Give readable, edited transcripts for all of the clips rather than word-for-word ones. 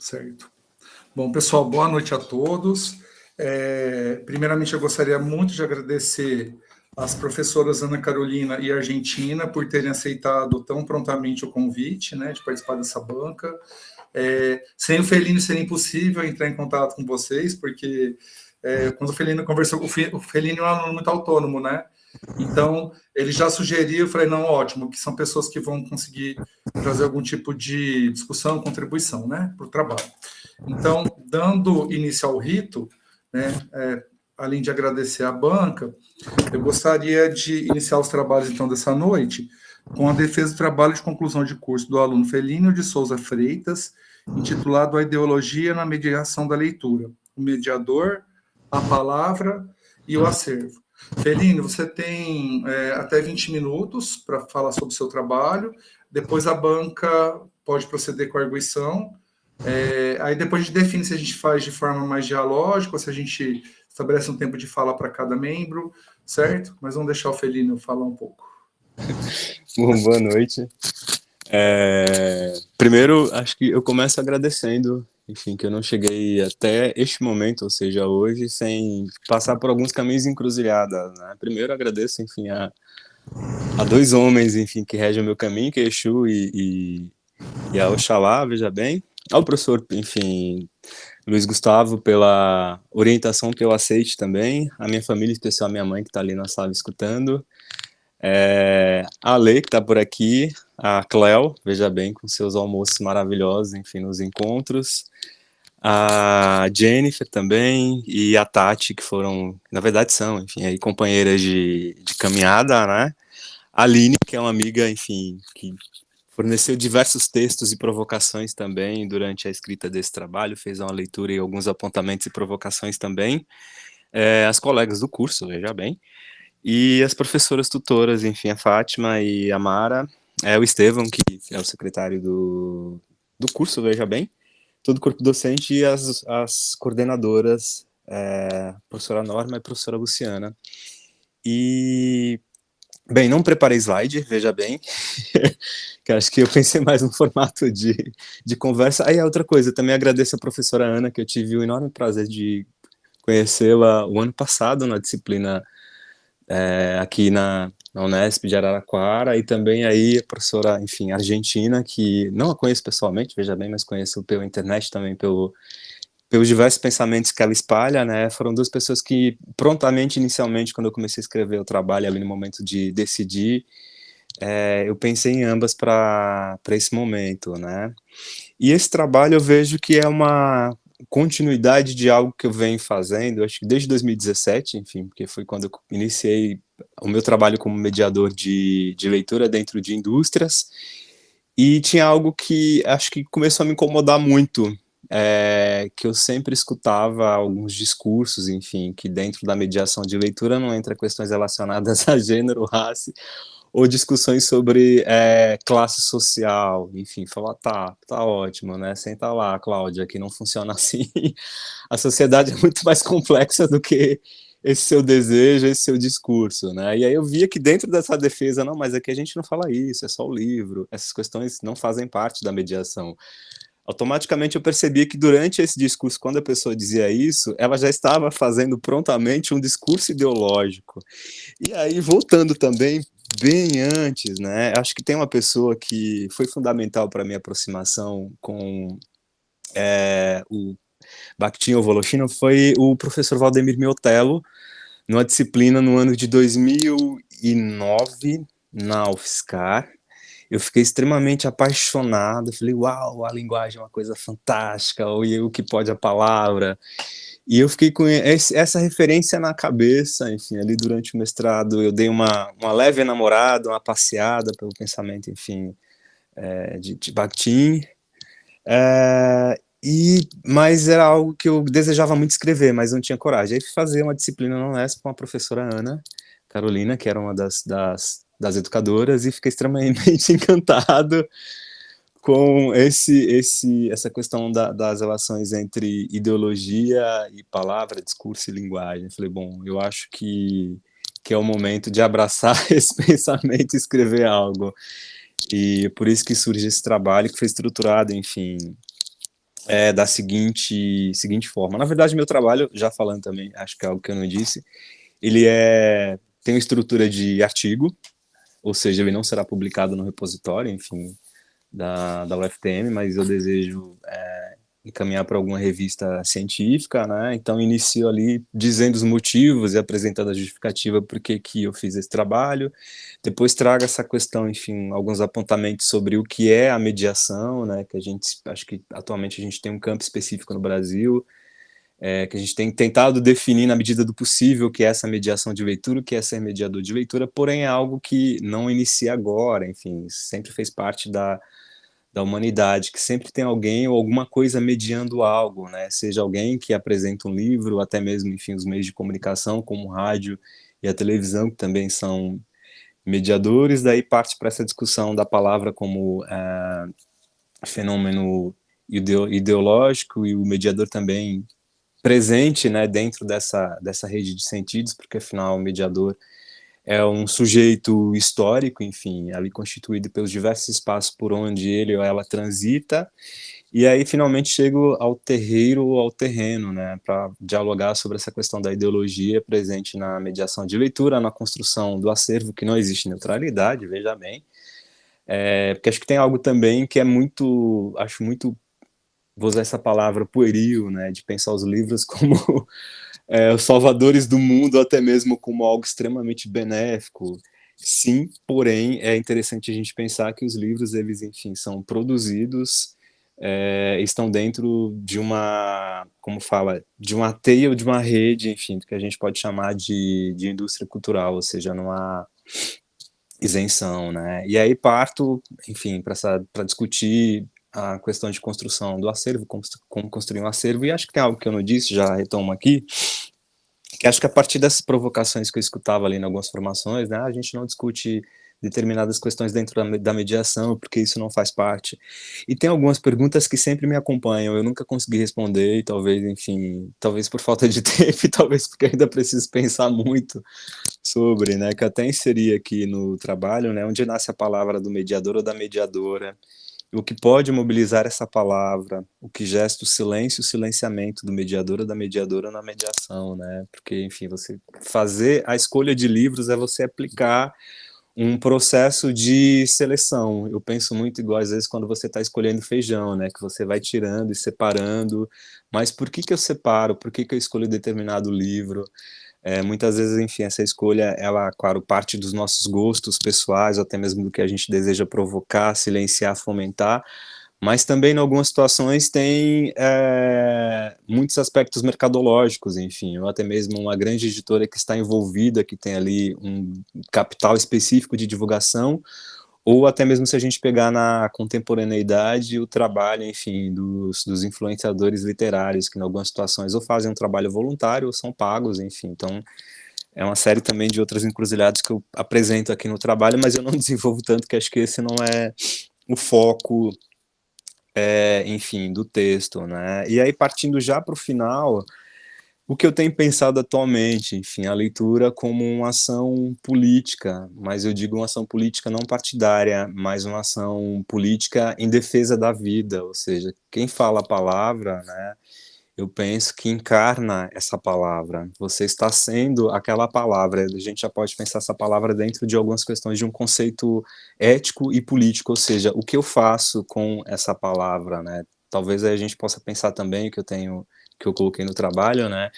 Certo. Bom, pessoal, boa noite a todos. Primeiramente, eu gostaria muito de agradecer às professoras Ana Carolina e Argentina por terem aceitado tão prontamente o convite, né, de participar dessa banca. Sem o Felino seria impossível entrar em contato com vocês, porque quando o Felino conversou, o Felino é um aluno muito autônomo, né? Então, ele já sugeriu, eu falei, não, ótimo, que são pessoas que vão conseguir trazer algum tipo de discussão, contribuição, né, para o trabalho. Então, dando início ao rito, né, além de agradecer à banca, eu gostaria de iniciar os trabalhos, então, dessa noite, com a defesa do trabalho de conclusão de curso do aluno Felínio de Souza Freitas, intitulado A Ideologia na Mediação da Leitura, o mediador, a palavra e o acervo. Felínio, você tem até 20 minutos para falar sobre o seu trabalho, depois a banca pode proceder com a arguição, aí depois a gente define se a gente faz de forma mais dialógica ou se a gente estabelece um tempo de fala para cada membro, certo? Mas vamos deixar o Felínio falar um pouco. Bom, boa noite. Primeiro, acho que eu começo agradecendo, enfim, que eu não cheguei até este momento, ou seja, hoje, sem passar por alguns caminhos encruzilhadas, né? Primeiro, agradeço, enfim, a dois homens, enfim, que regem o meu caminho, que é Exu e a Oxalá, veja bem. Ao professor, enfim, Luiz Gustavo, pela orientação que eu aceite também, a minha família, em especial a minha mãe, que está ali na sala escutando, a Lê, que está por aqui, a Cleo, veja bem, com seus almoços maravilhosos, enfim, nos encontros, a Jennifer também, e a Tati, que foram, na verdade são, enfim, aí companheiras de caminhada, né? A Aline, que é uma amiga, enfim, que forneceu diversos textos e provocações também durante a escrita desse trabalho, fez uma leitura e alguns apontamentos e provocações também, as colegas do curso, veja bem, e as professoras tutoras, enfim, a Fátima e a Mara, o Estevão, que é o secretário do curso, veja bem, todo o corpo docente e as coordenadoras, a professora Norma e a professora Luciana. E, bem, não preparei slide, veja bem, que acho que eu pensei mais no formato de conversa. Aí, outra coisa, também agradeço a professora Ana, que eu tive o enorme prazer de conhecê-la o ano passado na disciplina aqui na Unesp de Araraquara, e também aí a professora, enfim, argentina, que não a conheço pessoalmente, veja bem, mas conheço pela internet também, pelos diversos pensamentos que ela espalha, né? Foram duas pessoas que prontamente, inicialmente, quando eu comecei a escrever o trabalho, ali no momento de decidir, eu pensei em ambas para esse momento, né? E esse trabalho eu vejo que é uma continuidade de algo que eu venho fazendo, acho que desde 2017, enfim, porque foi quando eu iniciei o meu trabalho como mediador de leitura dentro de indústrias, e tinha algo que acho que começou a me incomodar muito, que eu sempre escutava alguns discursos, enfim, que dentro da mediação de leitura não entra questões relacionadas a gênero, raça, ou discussões sobre classe social, enfim, falar, tá ótimo, né, senta lá, Cláudia, que não funciona assim, a sociedade é muito mais complexa do que esse seu desejo, esse seu discurso, né, e aí eu via que dentro dessa defesa, não, mas aqui a gente não fala isso, é só o livro, essas questões não fazem parte da mediação. Automaticamente eu percebi que durante esse discurso, quando a pessoa dizia isso, ela já estava fazendo prontamente um discurso ideológico. E aí, voltando também bem antes, né? Acho que tem uma pessoa que foi fundamental para a minha aproximação com o Bakhtin ou Voloshina, foi o professor Valdemir Miotello, numa disciplina no ano de 2009, na UFSCar. Eu fiquei extremamente apaixonado, falei, uau, a linguagem é uma coisa fantástica, o que pode a palavra. E eu fiquei com essa referência na cabeça, enfim, ali durante o mestrado eu dei uma leve namorada, uma passeada pelo pensamento, enfim, de Bakhtin, mas era algo que eu desejava muito escrever, mas não tinha coragem. Aí fui fazer uma disciplina na Unesp com a professora Ana Carolina, que era uma das educadoras, e fiquei extremamente encantado com essa questão das relações entre ideologia e palavra, discurso e linguagem. Eu falei, bom, eu acho que é o momento de abraçar esse pensamento e escrever algo. E por isso que surge esse trabalho, que foi estruturado, enfim, da seguinte forma. Na verdade, meu trabalho, já falando também, acho que é algo que eu não disse, ele tem uma estrutura de artigo, ou seja, ele não será publicado no repositório, enfim, da UFTM, mas eu desejo encaminhar para alguma revista científica, né? Então inicio ali dizendo os motivos e apresentando a justificativa por que eu fiz esse trabalho. Depois trago essa questão, enfim, alguns apontamentos sobre o que é a mediação, né? Que a gente acho que atualmente a gente tem um campo específico no Brasil, que a gente tem tentado definir na medida do possível o que é essa mediação de leitura, o que é ser mediador de leitura, porém é algo que não inicia agora, enfim, sempre fez parte da humanidade, que sempre tem alguém ou alguma coisa mediando algo, né? Seja alguém que apresenta um livro, até mesmo, enfim, os meios de comunicação, como o rádio e a televisão, que também são mediadores, daí parte para essa discussão da palavra como fenômeno ideológico e o mediador também presente, né, dentro dessa rede de sentidos, porque afinal o mediador é um sujeito histórico, enfim, ali constituído pelos diversos espaços por onde ele ou ela transita, e aí finalmente chego ao terreiro, ao terreno, né, para dialogar sobre essa questão da ideologia presente na mediação de leitura, na construção do acervo, que não existe neutralidade, veja bem, porque acho que tem algo também que é muito, acho muito, vou usar essa palavra pueril, né, de pensar os livros como os salvadores do mundo, até mesmo como algo extremamente benéfico. Sim, porém, é interessante a gente pensar que os livros, eles, enfim, são produzidos, estão dentro de uma, como fala, de uma teia ou de uma rede, enfim, que a gente pode chamar de indústria cultural, ou seja, não há isenção, né? E aí parto, enfim, para discutir a questão de construção do acervo, como construir um acervo, e acho que tem algo que eu não disse, já retomo aqui, que acho que a partir dessas provocações que eu escutava ali em algumas formações, né, a gente não discute determinadas questões dentro da mediação, porque isso não faz parte. E tem algumas perguntas que sempre me acompanham, eu nunca consegui responder, e talvez, enfim, talvez por falta de tempo, e talvez porque ainda preciso pensar muito sobre, né, que eu até inseri aqui no trabalho, né, onde nasce a palavra do mediador ou da mediadora, o que pode mobilizar essa palavra, o que gesta o silêncio, o silenciamento do mediador ou da mediadora na mediação, né? Porque, enfim, você fazer a escolha de livros é você aplicar um processo de seleção. Eu penso muito igual às vezes quando você está escolhendo feijão, né? Que você vai tirando e separando. Mas por que eu separo? Por que eu escolho determinado livro? Muitas vezes, enfim, essa escolha, ela, claro, parte dos nossos gostos pessoais, ou até mesmo do que a gente deseja provocar, silenciar, fomentar, mas também, em algumas situações, tem muitos aspectos mercadológicos, enfim, ou até mesmo uma grande editora que está envolvida, que tem ali um capital específico de divulgação, ou até mesmo se a gente pegar na contemporaneidade o trabalho, enfim, dos influenciadores literários, que em algumas situações ou fazem um trabalho voluntário ou são pagos, enfim, então é uma série também de outras encruzilhadas que eu apresento aqui no trabalho, mas eu não desenvolvo tanto, que acho que esse não é o foco, enfim, do texto, né? E aí, partindo já para o final, o que eu tenho pensado atualmente, enfim, a leitura como uma ação política, mas eu digo uma ação política não partidária, mas uma ação política em defesa da vida, ou seja, quem fala a palavra, né, eu penso que encarna essa palavra. Você está sendo aquela palavra. A gente já pode pensar essa palavra dentro de algumas questões de um conceito ético e político, ou seja, o que eu faço com essa palavra, né? Talvez a gente possa pensar também que eu coloquei no trabalho, né?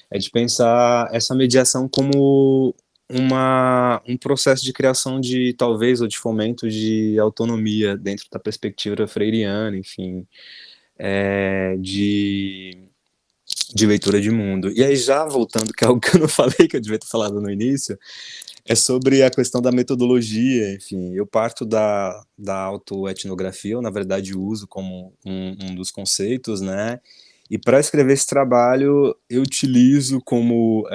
É de pensar essa mediação como um processo de criação de, talvez, ou de fomento de autonomia dentro da perspectiva freiriana, enfim, de leitura de mundo. E aí, já voltando, que é algo que eu não falei, que eu devia ter falado no início, é sobre a questão da metodologia, enfim, eu parto da autoetnografia, eu na verdade uso como um dos conceitos, né, e para escrever esse trabalho eu utilizo como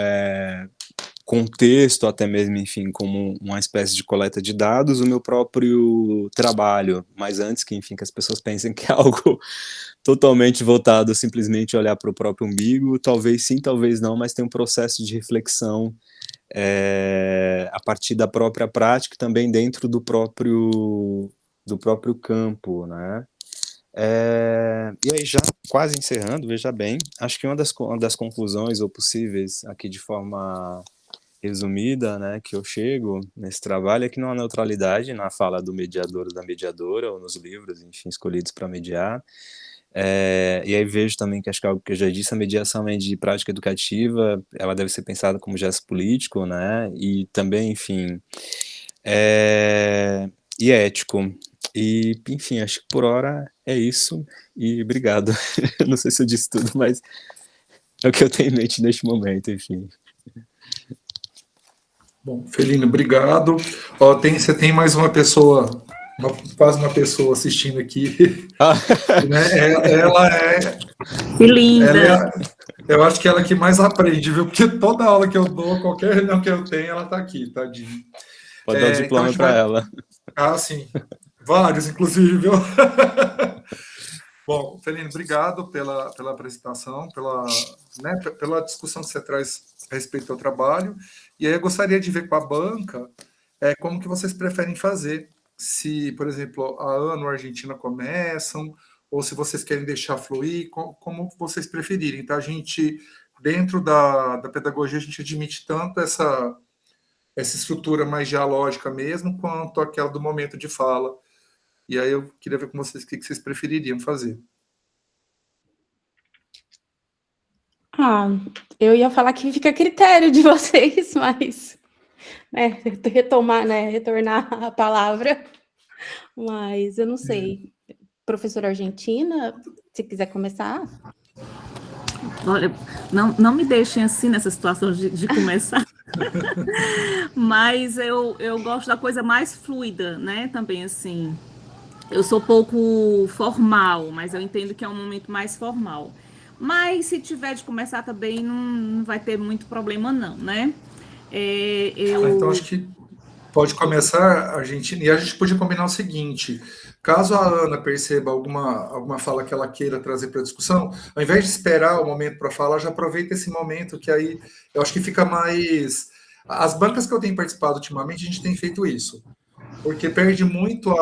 contexto, até mesmo, enfim, como uma espécie de coleta de dados, o meu próprio trabalho, mas antes que, enfim, que as pessoas pensem que é algo totalmente voltado a simplesmente olhar para o próprio umbigo, talvez sim, talvez não, mas tem um processo de reflexão a partir da própria prática e também dentro do próprio campo, né? E aí, já quase encerrando, veja bem, acho que uma das conclusões ou possíveis aqui de forma resumida, né, que eu chego nesse trabalho é que não há neutralidade na fala do mediador ou da mediadora, ou nos livros, enfim, escolhidos para mediar. E aí vejo também que acho que é algo que eu já disse, a mediação é de prática educativa, ela deve ser pensada como gesto político, né, e também, enfim, e ético. E, enfim, acho que por hora é isso, e obrigado. Não sei se eu disse tudo, mas é o que eu tenho em mente neste momento, enfim. Bom, Felino, obrigado. Ó, você tem mais uma pessoa, quase uma pessoa assistindo aqui, né? Que linda! Eu acho que ela que mais aprende, viu? Porque toda aula que eu dou, qualquer reunião que eu tenho, ela está aqui, tadinha. Pode dar o diploma então para ela. Ah, sim. Vários, inclusive, viu? Bom, Felino, obrigado pela apresentação, pela discussão que você traz a respeito ao trabalho. E aí eu gostaria de ver com a banca como que vocês preferem fazer. Se, por exemplo, a Ana ou a Argentina começam, ou se vocês querem deixar fluir, como vocês preferirem. Então, a gente, dentro da pedagogia, a gente admite tanto essa estrutura mais dialógica mesmo, quanto aquela do momento de fala. E aí eu queria ver com vocês o que vocês prefeririam fazer. Eu ia falar que fica a critério de vocês, mas retornar a palavra, mas eu não sei. Professora Argentina, se quiser começar. Olha, não me deixem assim nessa situação de começar, mas eu gosto da coisa mais fluida, né, também assim. Eu sou pouco formal, mas eu entendo que é um momento mais formal. Mas se tiver de começar também, não vai ter muito problema não, né? Então acho que pode começar, Argentina, e a gente podia combinar o seguinte: caso a Ana perceba alguma fala que ela queira trazer para a discussão, ao invés de esperar o momento para falar, já aproveita esse momento, que aí eu acho que fica mais... As bancas que eu tenho participado ultimamente, a gente tem feito isso, porque perde muito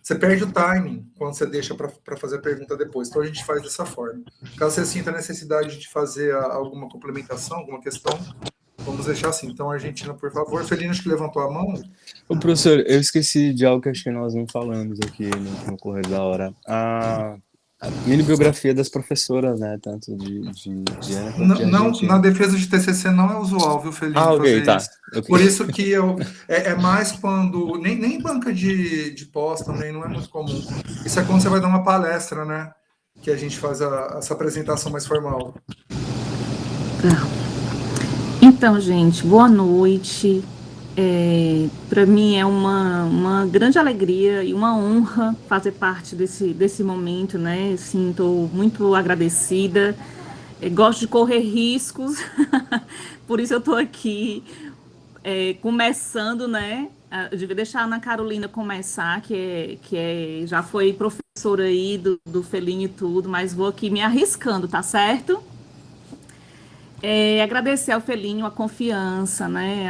você perde o timing quando você deixa para fazer a pergunta depois. Então a gente faz dessa forma. Caso você sinta a necessidade de fazer alguma complementação, alguma questão, vamos deixar assim. Então, Argentina, por favor. Felino, acho que levantou a mão. Ô, professor, eu esqueci de algo que acho que nós não falamos aqui no correr da hora. A mini biografia das professoras, né? Tanto de Ana quanto de Argentina. Na defesa de TCC não é usual, viu, Felino, ok, fazer tá. isso. Okay. Por isso que é mais quando... Nem banca de pós também não é muito comum. Isso é quando você vai dar uma palestra, né? Que a gente faz essa apresentação mais formal. Então, gente, boa noite. Para mim é uma grande alegria e uma honra fazer parte desse momento, né? Assim, estou muito agradecida. Gosto de correr riscos, por isso eu estou aqui começando, né? Eu devia deixar a Ana Carolina começar, já foi professora aí do Felino e tudo, mas vou aqui me arriscando, tá certo? Agradecer ao Felino a confiança, né?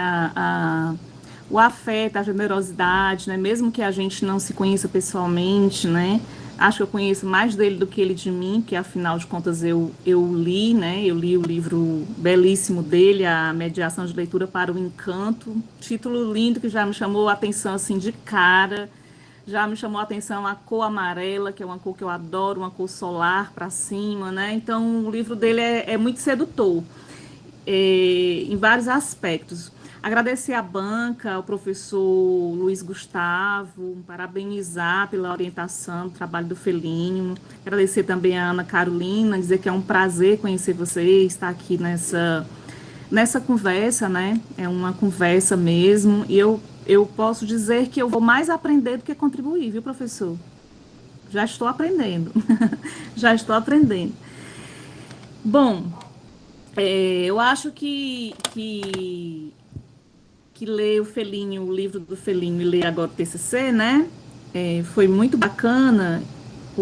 O afeto, a generosidade, né? Mesmo que a gente não se conheça pessoalmente, né? Acho que eu conheço mais dele do que ele de mim, que afinal de contas eu li, né? Eu li o livro belíssimo dele, A Mediação de Leitura para o Encanto. Título lindo que já me chamou a atenção assim de cara. Já me chamou a atenção a cor amarela, que é uma cor que eu adoro, uma cor solar para cima, né? Então o livro dele é muito sedutor em vários aspectos. Agradecer à banca, ao professor Luiz Gustavo, parabenizar pela orientação do trabalho do Felino. Agradecer também a Ana Carolina, dizer que é um prazer conhecer você, estar aqui nessa conversa, né? É uma conversa mesmo, e eu posso dizer que eu vou mais aprender do que contribuir, viu, professor? Já estou aprendendo, já estou aprendendo. Bom, eu acho que ler o livro do Felino e ler agora o TCC, né? Foi muito bacana,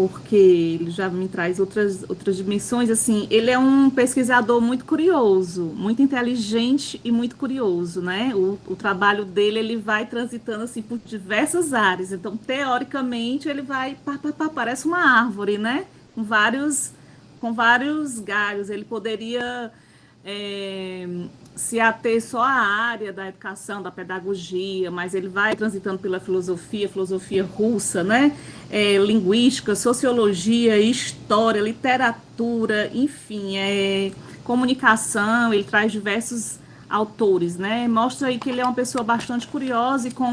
porque ele já me traz outras dimensões, assim, ele é um pesquisador muito curioso, muito inteligente e muito curioso, né? O trabalho dele, ele vai transitando, assim, por diversas áreas, então, teoricamente, ele vai, parece uma árvore, né? Com vários galhos, ele poderia se ater só à área da educação, da pedagogia, mas ele vai transitando pela filosofia russa, né? Linguística, sociologia, história, literatura, enfim, comunicação, ele traz diversos autores, né? Mostra aí que ele é uma pessoa bastante curiosa e com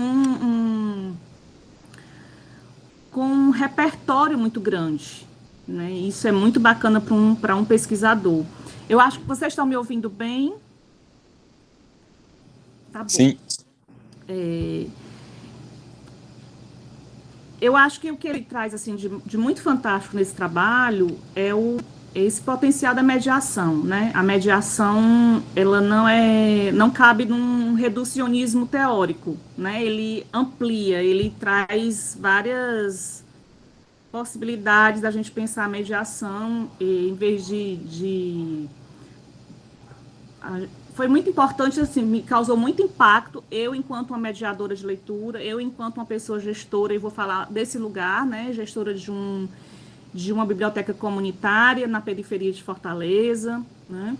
um repertório muito grande, né? Isso é muito bacana para um pesquisador. Eu acho que vocês estão me ouvindo bem. Tá bom. Sim. Eu acho que o que ele traz assim de muito fantástico nesse trabalho é esse potencial da mediação, né? A mediação, ela não cabe num reducionismo teórico, né? Ele amplia, ele traz várias possibilidades da gente pensar a mediação em vez foi muito importante, assim, me causou muito impacto, eu enquanto uma mediadora de leitura, eu enquanto uma pessoa gestora, e vou falar desse lugar, né, gestora de uma biblioteca comunitária na periferia de Fortaleza, né,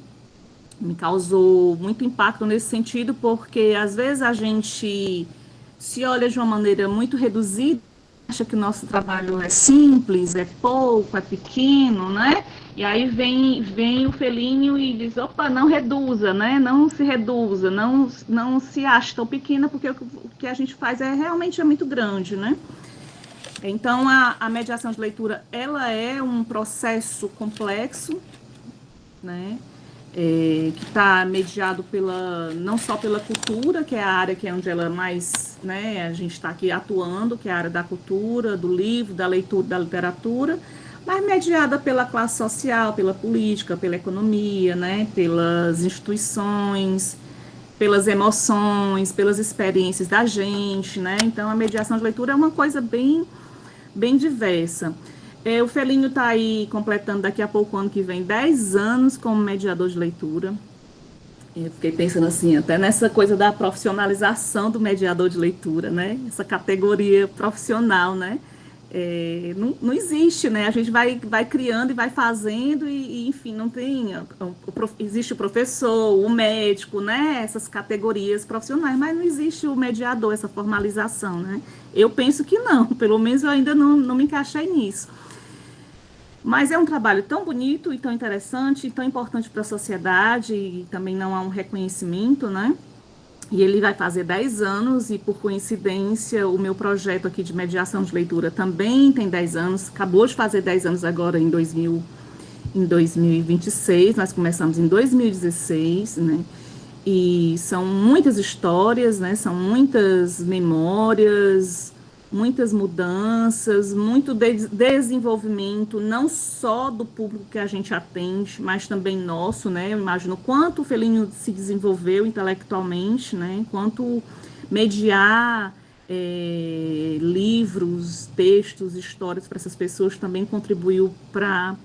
me causou muito impacto nesse sentido, porque às vezes a gente se olha de uma maneira muito reduzida, acha que o nosso trabalho é simples, é pouco, é pequeno, né? E aí vem o Felinho e diz, opa, não reduza, né? Não se reduza, não se ache tão pequena, porque o que a gente faz realmente é muito grande, né? Então, a mediação de leitura, ela é um processo complexo, né? Que está mediado não só pela cultura, que é a área que é onde ela mais, né, a gente está aqui atuando, que é a área da cultura, do livro, da leitura, da literatura, mas mediada pela classe social, pela política, pela economia, né, pelas instituições, pelas emoções, pelas experiências da gente, né? Então, a mediação de leitura é uma coisa bem, bem diversa. O Felinho está aí completando daqui a pouco, ano que vem, 10 anos como mediador de leitura. Eu fiquei pensando assim, até nessa coisa da profissionalização do mediador de leitura, né? Essa categoria profissional, né? Não existe, né? A gente vai criando e vai fazendo e enfim, não tem... Existe o professor, o médico, né? Essas categorias profissionais, mas não existe o mediador, essa formalização, né? Eu penso que não, pelo menos eu ainda não me encaixei nisso. Mas é um trabalho tão bonito e tão interessante e tão importante para a sociedade e também não há um reconhecimento, né? E ele vai fazer 10 anos e, por coincidência, o meu projeto aqui de mediação de leitura também tem 10 anos, acabou de fazer 10 anos agora em 2026, nós começamos em 2016, né? E são muitas histórias, né? São muitas memórias, muitas mudanças, muito desenvolvimento, não só do público que a gente atende, mas também nosso, né? Eu imagino quanto o Felinho se desenvolveu intelectualmente, né? Quanto mediar livros, textos, histórias para essas pessoas também contribuiu para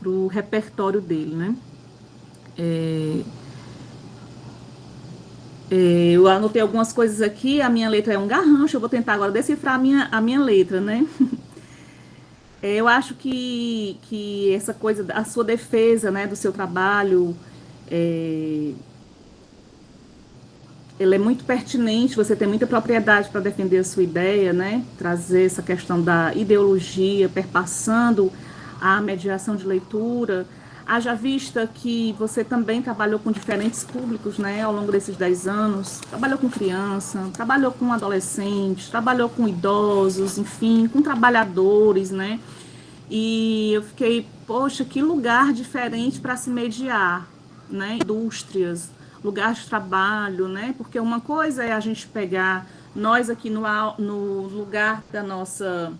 o repertório dele, né? Eu anotei algumas coisas aqui, a minha letra é um garrancho, eu vou tentar agora decifrar a minha letra, né? Eu acho que essa coisa, a sua defesa, né, do seu trabalho, ela é muito pertinente, você tem muita propriedade para defender a sua ideia, né? Trazer essa questão da ideologia, perpassando a mediação de leitura. Haja vista que você também trabalhou com diferentes públicos, né, ao longo desses 10 anos, trabalhou com criança, trabalhou com adolescentes, trabalhou com idosos, enfim, com trabalhadores, né, e eu fiquei, poxa, que lugar diferente para se mediar, né, indústrias, lugares de trabalho, né, porque uma coisa é a gente pegar, nós aqui no lugar da nossa...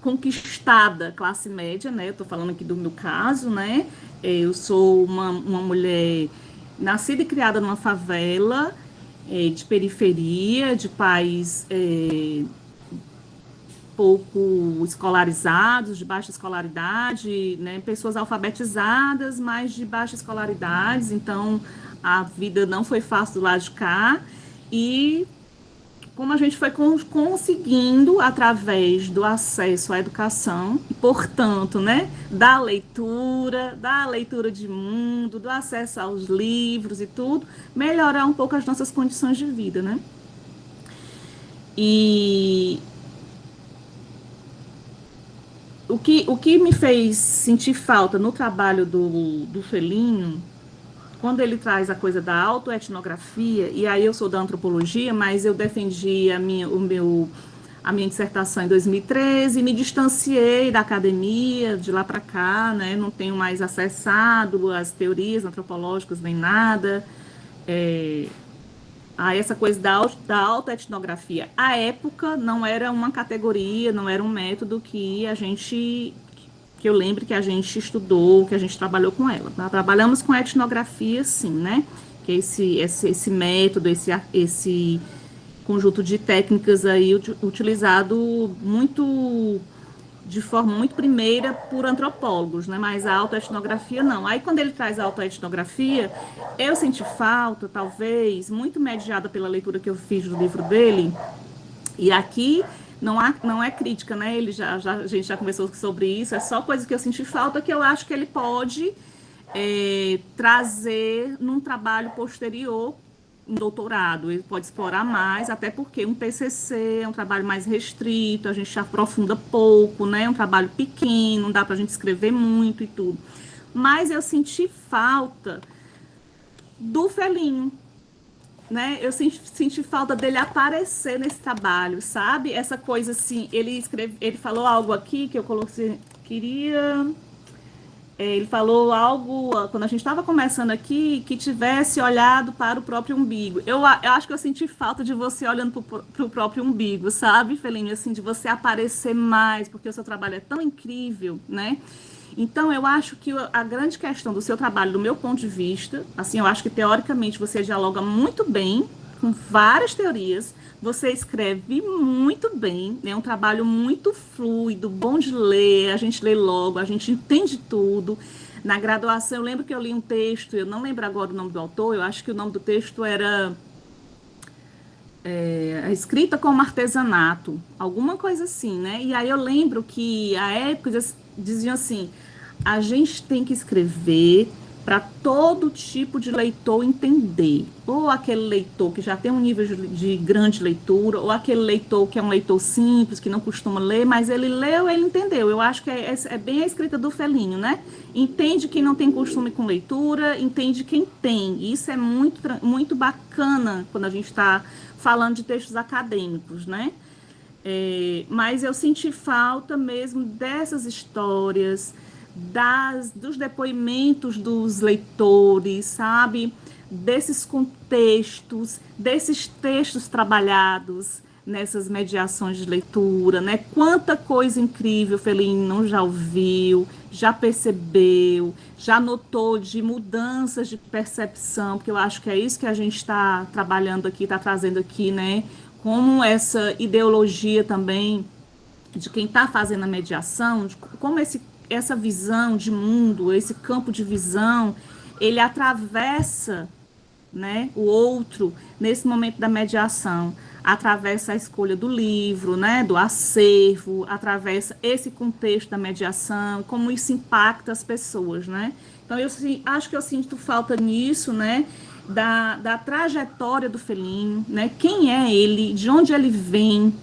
conquistada classe média, né? Eu tô falando aqui do meu caso, né? Eu sou uma mulher nascida e criada numa favela de periferia, de pais pouco escolarizados, de baixa escolaridade, né, pessoas alfabetizadas, mas de baixa escolaridade, então a vida não foi fácil do lado de cá, e como a gente foi conseguindo, através do acesso à educação, e, portanto, né, da leitura de mundo, do acesso aos livros e tudo, melhorar um pouco as nossas condições de vida, né? E o que me fez sentir falta no trabalho do Felinho, quando ele traz a coisa da autoetnografia, e aí eu sou da antropologia, mas eu defendi a minha dissertação em 2013, me distanciei da academia, de lá para cá, né, não tenho mais acessado as teorias antropológicas nem nada, a essa coisa da autoetnografia. À época, não era uma categoria, não era um método que eu lembro que a gente estudou, que a gente trabalhou com ela. Tá? Trabalhamos com etnografia, sim, né? Que é esse método, esse conjunto de técnicas aí utilizado de forma muito primeira por antropólogos, né? Mas a autoetnografia não. Aí quando ele traz a autoetnografia, eu senti falta, talvez, muito mediada pela leitura que eu fiz do livro dele, e aqui não é crítica, né? A gente já conversou sobre isso, é só coisa que eu senti falta, que eu acho que ele pode trazer num trabalho posterior, um doutorado. Ele pode explorar mais, até porque um TCC é um trabalho mais restrito, a gente aprofunda pouco, né? É um trabalho pequeno, não dá para a gente escrever muito e tudo. Mas eu senti falta do Felinho, né? Eu senti falta dele aparecer nesse trabalho, sabe? Essa coisa assim, ele falou algo aqui que eu coloquei, ele falou algo, quando a gente estava começando aqui, que tivesse olhado para o próprio umbigo. Eu acho que eu senti falta de você olhando para o próprio umbigo, sabe, Felinho? Assim, de você aparecer mais, porque o seu trabalho é tão incrível, né? Então, eu acho que a grande questão do seu trabalho, do meu ponto de vista, assim, eu acho que teoricamente você dialoga muito bem com várias teorias, você escreve muito bem, é um trabalho muito fluido, bom de ler, a gente lê logo, a gente entende tudo. Na graduação, eu lembro que eu li um texto, eu não lembro agora o nome do autor, eu acho que o nome do texto era a escrita como artesanato, alguma coisa assim, né? E aí eu lembro que, à época, diziam assim, a gente tem que escrever para todo tipo de leitor entender, ou aquele leitor que já tem um nível de grande leitura, ou aquele leitor que é um leitor simples, que não costuma ler, mas ele leu, ele entendeu. Eu acho que é bem a escrita do Felinho, né? Entende quem não tem costume com leitura, entende quem tem. Isso é muito, muito bacana quando a gente está falando de textos acadêmicos, né? Mas eu senti falta mesmo dessas histórias, dos depoimentos dos leitores, sabe? Desses contextos, desses textos trabalhados nessas mediações de leitura, né? Quanta coisa incrível o Felinho não já ouviu, já percebeu, já notou de mudanças de percepção, porque eu acho que é isso que a gente está trabalhando aqui, está trazendo aqui, né? Como essa ideologia também de quem está fazendo a mediação, de como essa visão de mundo, esse campo de visão, ele atravessa, né, o outro nesse momento da mediação, atravessa a escolha do livro, né, do acervo, atravessa esse contexto da mediação, como isso impacta as pessoas, né? Então, acho que eu sinto falta nisso, né, da trajetória do Felinho, né? Quem é ele, de onde ele vem,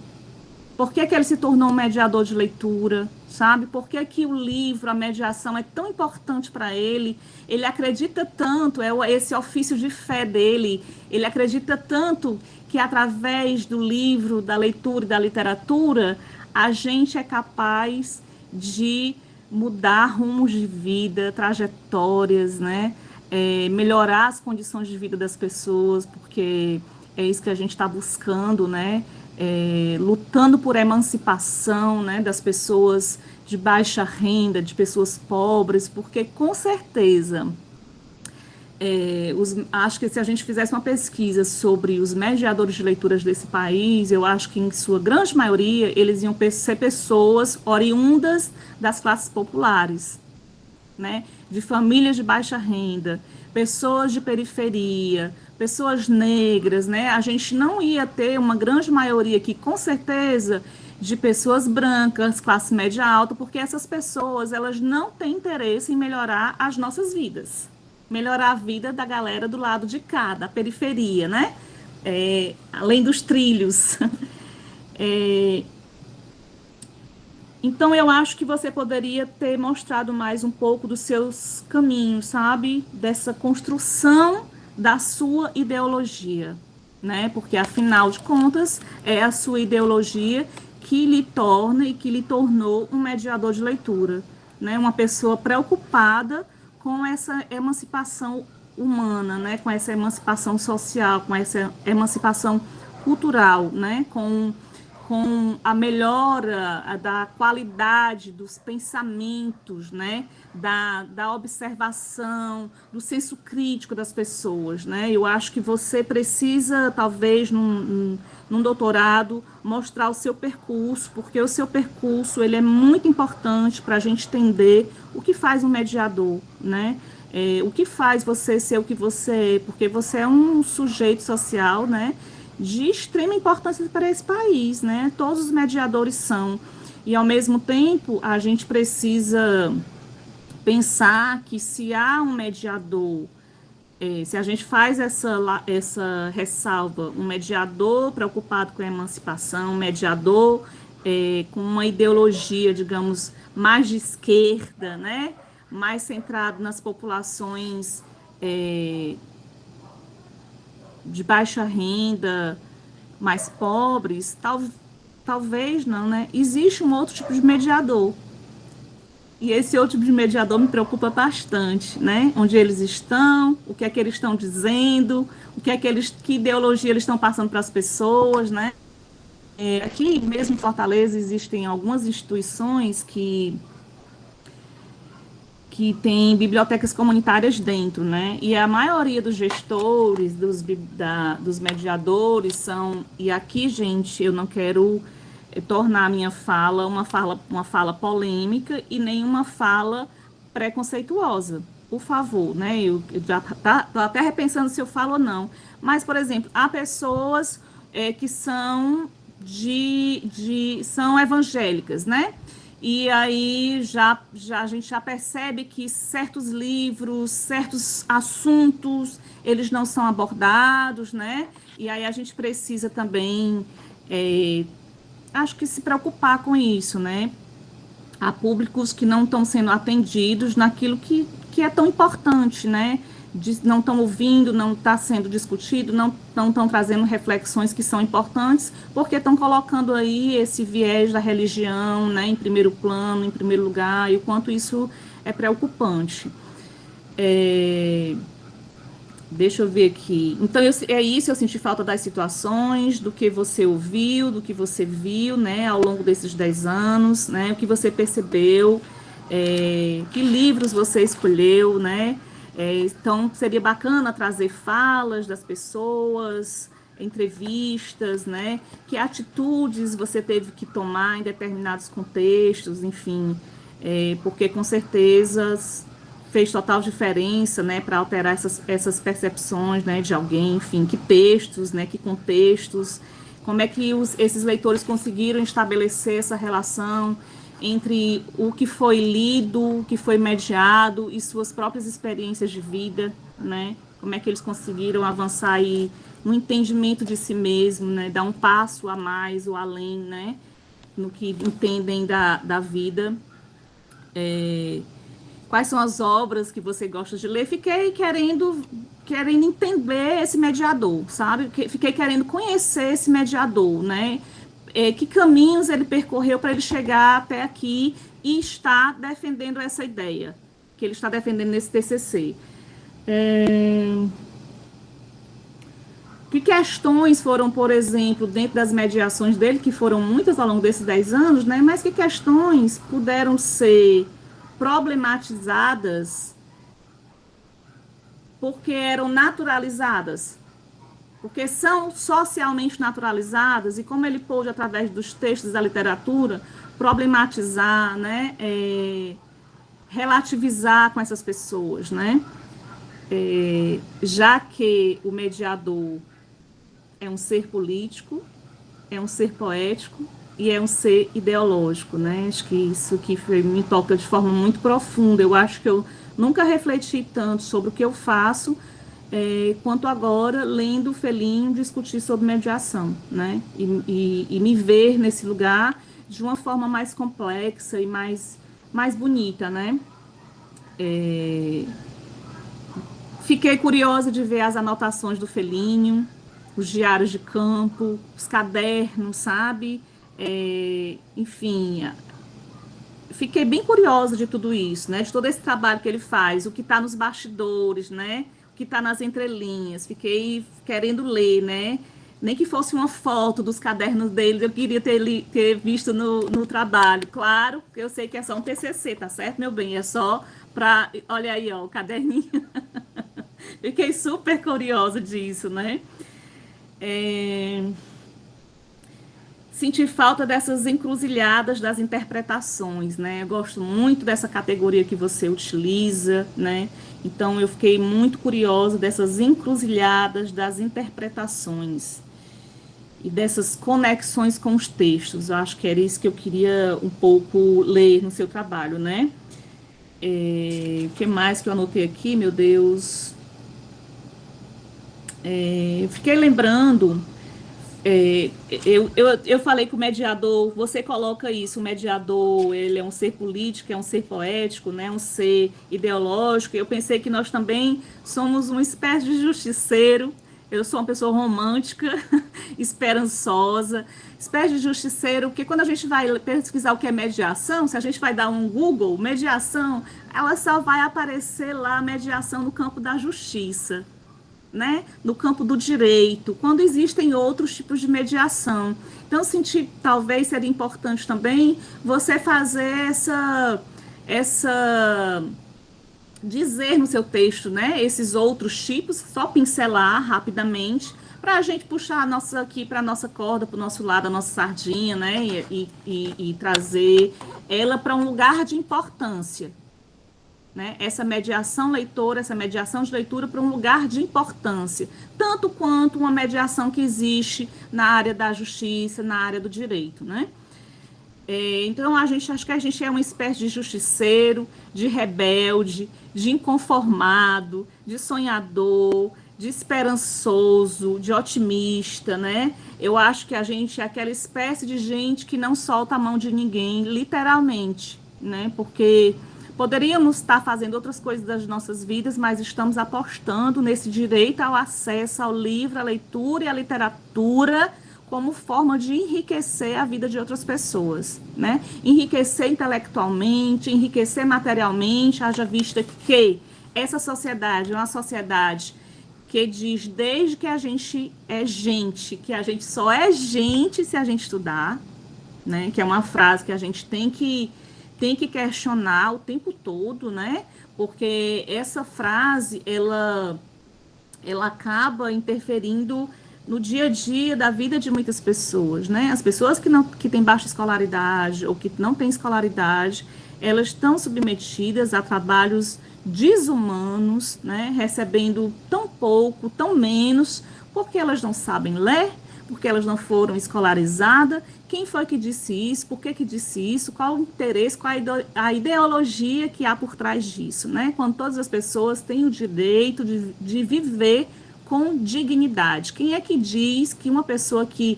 por que ele se tornou um mediador de leitura, sabe? Por que o livro, a mediação é tão importante para ele? Ele acredita tanto, esse ofício de fé dele, ele acredita tanto que através do livro, da leitura e da literatura, a gente é capaz de mudar rumos de vida, trajetórias, né? Melhorar as condições de vida das pessoas, porque é isso que a gente está buscando, né? Lutando por emancipação, né, das pessoas de baixa renda, de pessoas pobres, porque com certeza Acho que se a gente fizesse uma pesquisa sobre os mediadores de leituras desse país, eu acho que em sua grande maioria eles iam ser pessoas oriundas das classes populares, né? De famílias de baixa renda, pessoas de periferia, pessoas negras, né? A gente não ia ter uma grande maioria aqui, com certeza, de pessoas brancas, classe média alta, porque essas pessoas, elas não têm interesse em melhorar as nossas vidas, melhorar a vida da galera do lado de cá, da periferia, né? Além dos trilhos. Então, eu acho que você poderia ter mostrado mais um pouco dos seus caminhos, sabe? Dessa construção da sua ideologia, né? Porque, afinal de contas, é a sua ideologia que lhe torna e que lhe tornou um mediador de leitura, né? Uma pessoa preocupada com essa emancipação humana, né? Com essa emancipação social, com essa emancipação cultural, né? Com a melhora da qualidade dos pensamentos, né? Da observação, do senso crítico das pessoas, né? Eu acho que você precisa, talvez, num doutorado, mostrar o seu percurso, porque o seu percurso ele é muito importante para a gente entender o que faz um mediador, né? O que faz você ser o que você é, porque você é um sujeito social, né? De extrema importância para esse país, né? Todos os mediadores são. E, ao mesmo tempo, a gente precisa pensar que se há um mediador, se a gente faz essa ressalva, um mediador preocupado com a emancipação, um mediador com uma ideologia, digamos, mais de esquerda, né? Mais centrado nas populações de baixa renda, mais pobres, talvez não, né? Existe um outro tipo de mediador. E esse outro tipo de mediador me preocupa bastante, né? Onde eles estão, o que é que eles estão dizendo, que ideologia eles estão passando para as pessoas, né? Aqui mesmo em Fortaleza existem algumas instituições que tem bibliotecas comunitárias dentro, né? E a maioria dos gestores, dos mediadores são... E aqui, gente, eu não quero tornar a minha fala uma fala polêmica e nem uma fala preconceituosa, por favor, né? Eu já tô até repensando se eu falo ou não. Mas, por exemplo, há pessoas que são são evangélicas, né? E aí a gente já percebe que certos livros, certos assuntos, eles não são abordados, né? E aí a gente precisa também, acho que se preocupar com isso, né? Há públicos que não estão sendo atendidos naquilo que é tão importante, né? Não estão ouvindo, não está sendo discutido, não estão trazendo reflexões que são importantes, porque estão colocando aí esse viés da religião, né, em primeiro plano, em primeiro lugar, e o quanto isso é preocupante. Deixa eu ver aqui. Então, eu senti falta das situações, do que você ouviu, do que você viu, né, ao longo desses 10 anos, né, o que você percebeu, que livros você escolheu, né. Então, seria bacana trazer falas das pessoas, entrevistas, né? Que atitudes você teve que tomar em determinados contextos, enfim, porque com certeza fez total diferença, né? Para alterar essas percepções, né? De alguém, enfim, que textos, né? Que contextos, como é que esses leitores conseguiram estabelecer essa relação entre o que foi lido, o que foi mediado e suas próprias experiências de vida, né? Como é que eles conseguiram avançar aí no entendimento de si mesmo, né? Dar um passo a mais ou além, né? No que entendem da vida. Quais são as obras que você gosta de ler? Fiquei querendo entender esse mediador, sabe? Fiquei querendo conhecer esse mediador, né? Que caminhos ele percorreu para ele chegar até aqui e estar defendendo essa ideia que ele está defendendo nesse TCC. Que questões foram, por exemplo, dentro das mediações dele, que foram muitas ao longo desses 10 anos, né? Mas que questões puderam ser problematizadas porque eram naturalizadas, porque são socialmente naturalizadas, e como ele pôde, através dos textos da literatura, problematizar, né, relativizar com essas pessoas, né, já que o mediador é um ser político, é um ser poético e é um ser ideológico, né? Acho que isso que me toca de forma muito profunda. Eu acho que eu nunca refleti tanto sobre o que eu faço quanto agora, lendo Felinho discutir sobre mediação, né? E me ver nesse lugar de uma forma mais complexa e mais bonita, né? Fiquei curiosa de ver as anotações do Felinho, os diários de campo, os cadernos, sabe? Enfim, fiquei bem curiosa de tudo isso, né? De todo esse trabalho que ele faz, o que está nos bastidores, né? O que está nas entrelinhas. Fiquei querendo ler, né? Nem que fosse uma foto dos cadernos dele, eu queria ter visto no trabalho. Claro, eu sei que é só um TCC, tá certo, meu bem? É só para... Olha aí, ó, o caderninho. Fiquei super curiosa disso, né? Senti falta dessas encruzilhadas das interpretações, né? Eu gosto muito dessa categoria que você utiliza, né? Então, eu fiquei muito curiosa dessas encruzilhadas das interpretações e dessas conexões com os textos. Eu acho que era isso que eu queria um pouco ler no seu trabalho, né? O que mais que eu anotei aqui, meu Deus? Eu fiquei lembrando... eu falei que o mediador, você coloca isso, o mediador, ele é um ser político, é um ser poético, né, um ser ideológico. Eu pensei que nós também somos uma espécie de justiceiro. Eu sou uma pessoa romântica, esperançosa, espécie de justiceiro, porque quando a gente vai pesquisar o que é mediação, se a gente vai dar um Google, mediação, ela só vai aparecer lá, mediação no campo da justiça, né, no campo do direito, quando existem outros tipos de mediação. Então, senti, talvez seria importante também você fazer dizer no seu texto, né, esses outros tipos, só pincelar rapidamente, para a gente puxar aqui para a nossa corda, para o nosso lado, a nossa sardinha, né, e trazer ela para um lugar de importância. Né, essa mediação leitora, essa mediação de leitura para um lugar de importância, tanto quanto uma mediação que existe na área da justiça, na área do direito, né? Então, acho que a gente é uma espécie de justiceiro, de rebelde, de inconformado, de sonhador, de esperançoso, de otimista, né? Eu acho que a gente é aquela espécie de gente que não solta a mão de ninguém, literalmente, né? Porque poderíamos estar fazendo outras coisas das nossas vidas, mas estamos apostando nesse direito ao acesso ao livro, à leitura e à literatura como forma de enriquecer a vida de outras pessoas, né? Enriquecer intelectualmente, enriquecer materialmente, haja vista que essa sociedade é uma sociedade que diz desde que a gente é gente, que a gente só é gente se a gente estudar, né? Que é uma frase que a gente tem que questionar o tempo todo, né? Porque essa frase, ela acaba interferindo no dia a dia da vida de muitas pessoas, né? As pessoas que têm baixa escolaridade ou que não têm escolaridade, elas estão submetidas a trabalhos desumanos, né? Recebendo tão pouco, tão menos, porque elas não sabem ler, porque elas não foram escolarizadas. Quem foi que disse isso? Por que disse isso? Qual o interesse, qual a ideologia que há por trás disso, né? Quando todas as pessoas têm o direito de viver com dignidade. Quem é que diz que uma pessoa que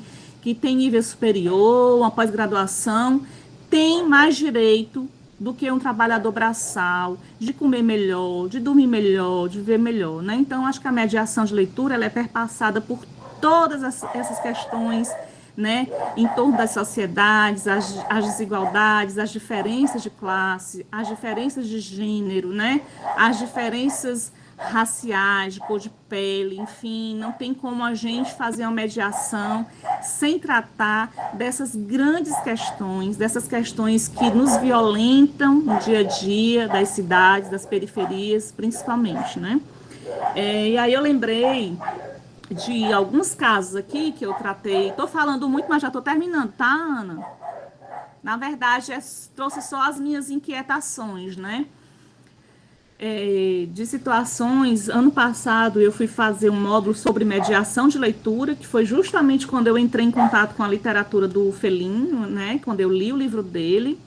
tem nível superior, uma pós-graduação, tem mais direito do que um trabalhador braçal, de comer melhor, de dormir melhor, de ver melhor, né? Então, acho que a mediação de leitura ela é perpassada por todas essas questões, né, em torno das sociedades, as desigualdades, as diferenças de classe, as diferenças de gênero, né, as diferenças raciais, de cor de pele, enfim, não tem como a gente fazer uma mediação sem tratar dessas grandes questões, dessas questões que nos violentam no dia a dia das cidades, das periferias, principalmente, né? E aí eu lembrei de alguns casos aqui que eu tratei. Estou falando muito, mas já estou terminando, tá, Ana? Na verdade, trouxe só as minhas inquietações, né? De situações. Ano passado eu fui fazer um módulo sobre mediação de leitura, que foi justamente quando eu entrei em contato com a literatura do Felinho, né? Quando eu li o livro dele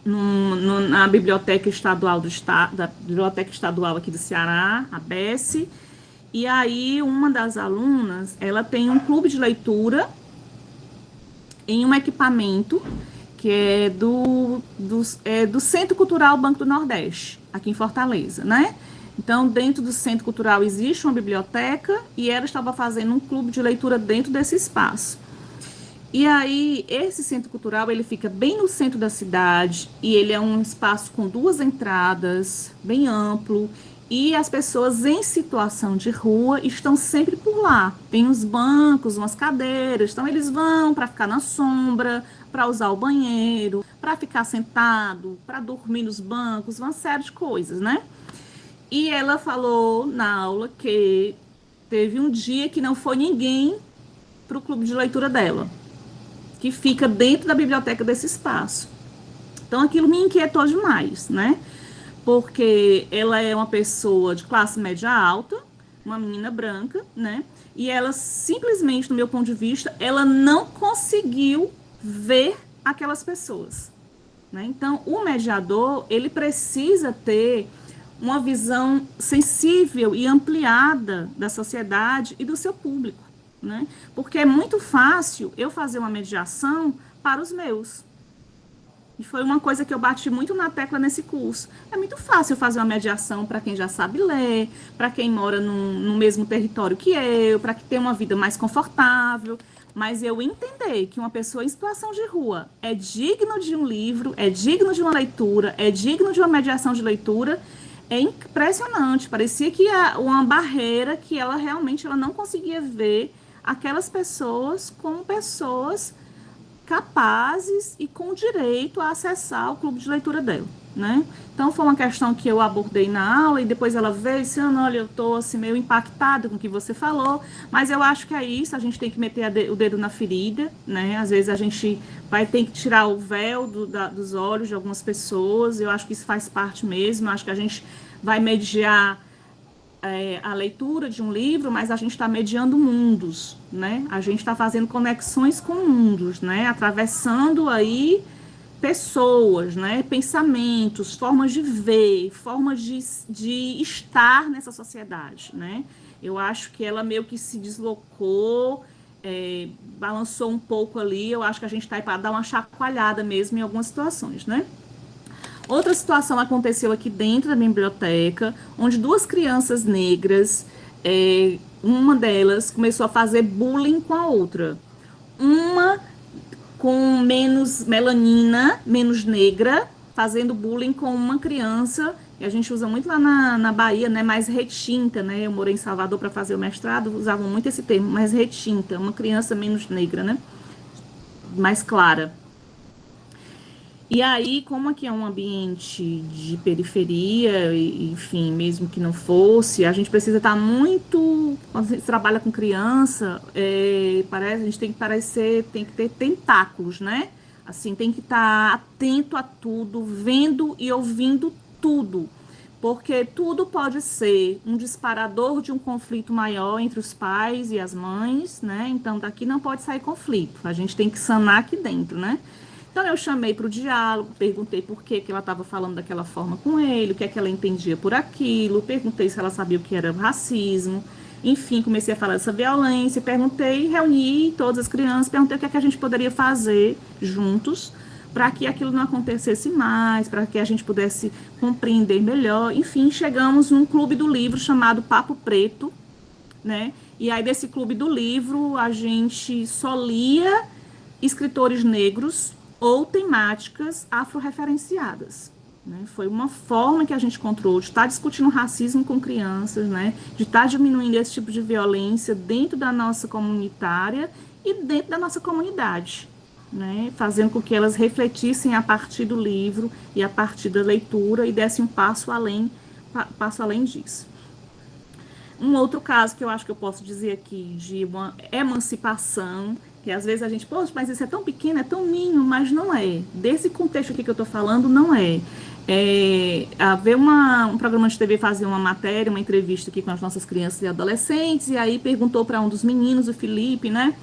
na Biblioteca Estadual da Biblioteca Estadual aqui do Ceará, a BESC. E aí uma das alunas, ela tem um clube de leitura em um equipamento que é do Centro Cultural Banco do Nordeste, aqui em Fortaleza, né? Então, dentro do Centro Cultural existe uma biblioteca e ela estava fazendo um clube de leitura dentro desse espaço. E aí, esse Centro Cultural, ele fica bem no centro da cidade e ele é um espaço com 2 entradas, bem amplo, e as pessoas em situação de rua estão sempre por lá. Tem uns bancos, umas cadeiras, então eles vão para ficar na sombra, para usar o banheiro, para ficar sentado, para dormir nos bancos, uma série de coisas, né? E ela falou na aula que teve um dia que não foi ninguém para o clube de leitura dela, que fica dentro da biblioteca desse espaço. Então aquilo me inquietou demais, né? Porque ela é uma pessoa de classe média alta, uma menina branca, né? E ela simplesmente, no meu ponto de vista, ela não conseguiu ver aquelas pessoas, né? Então, o mediador, ele precisa ter uma visão sensível e ampliada da sociedade e do seu público, né? Porque é muito fácil eu fazer uma mediação para os meus. E foi uma coisa que eu bati muito na tecla nesse curso. É muito fácil fazer uma mediação para quem já sabe ler, para quem mora no mesmo território que eu, para que tenha uma vida mais confortável. Mas eu entender que uma pessoa em situação de rua é digno de um livro, é digno de uma leitura, é digno de uma mediação de leitura, é impressionante. Parecia que uma barreira que ela realmente não conseguia ver aquelas pessoas como pessoas capazes e com direito a acessar o clube de leitura dela, né? Então foi uma questão que eu abordei na aula e depois ela veio e disse, olha, eu estou assim, meio impactada com o que você falou, mas eu acho que é isso, a gente tem que meter o dedo na ferida, né? Às vezes a gente vai ter que tirar o véu dos olhos de algumas pessoas, eu acho que isso faz parte mesmo, eu acho que a gente vai mediar a leitura de um livro, mas a gente está mediando mundos, né? A gente está fazendo conexões com mundos, né? Atravessando aí pessoas, né? Pensamentos, formas de ver, formas de estar nessa sociedade, né? Eu acho que ela meio que se deslocou, balançou um pouco ali, eu acho que a gente está aí para dar uma chacoalhada mesmo em algumas situações, né? Outra situação aconteceu aqui dentro da biblioteca, onde 2 crianças negras, uma delas começou a fazer bullying com a outra. Uma com menos melanina, menos negra, fazendo bullying com uma criança, que a gente usa muito lá na Bahia, né, mais retinta, né? Eu morei em Salvador para fazer o mestrado, usavam muito esse termo, mais retinta, uma criança menos negra, né? Mais clara. E aí, como aqui é um ambiente de periferia, enfim, mesmo que não fosse, a gente precisa estar muito... Quando a gente trabalha com criança, a gente tem que ter tentáculos, né? Assim, tem que estar atento a tudo, vendo e ouvindo tudo. Porque tudo pode ser um disparador de um conflito maior entre os pais e as mães, né? Então, daqui não pode sair conflito. A gente tem que sanar aqui dentro, né? Então, eu chamei para o diálogo, perguntei por que ela estava falando daquela forma com ele, o que é que ela entendia por aquilo, perguntei se ela sabia o que era racismo, enfim, comecei a falar dessa violência, perguntei, reuni todas as crianças, perguntei o que é que a gente poderia fazer juntos para que aquilo não acontecesse mais, para que a gente pudesse compreender melhor. Enfim, chegamos num clube do livro chamado Papo Preto, né? E aí, desse clube do livro, a gente só lia escritores negros ou temáticas afro-referenciadas, né? Foi uma forma que a gente encontrou de estar discutindo racismo com crianças, né? De estar diminuindo esse tipo de violência dentro da nossa comunitária e dentro da nossa comunidade, né? Fazendo com que elas refletissem a partir do livro e a partir da leitura e dessem um passo além disso. Um outro caso que eu acho que eu posso dizer aqui de uma emancipação, que às vezes a gente, poxa, mas isso é tão pequeno, é tão mínimo, mas não é. Desse contexto aqui que eu estou falando, não é. Haver um programa de TV fazer uma matéria, uma entrevista aqui com as nossas crianças e adolescentes, e aí perguntou para um dos meninos, o Felipe, né?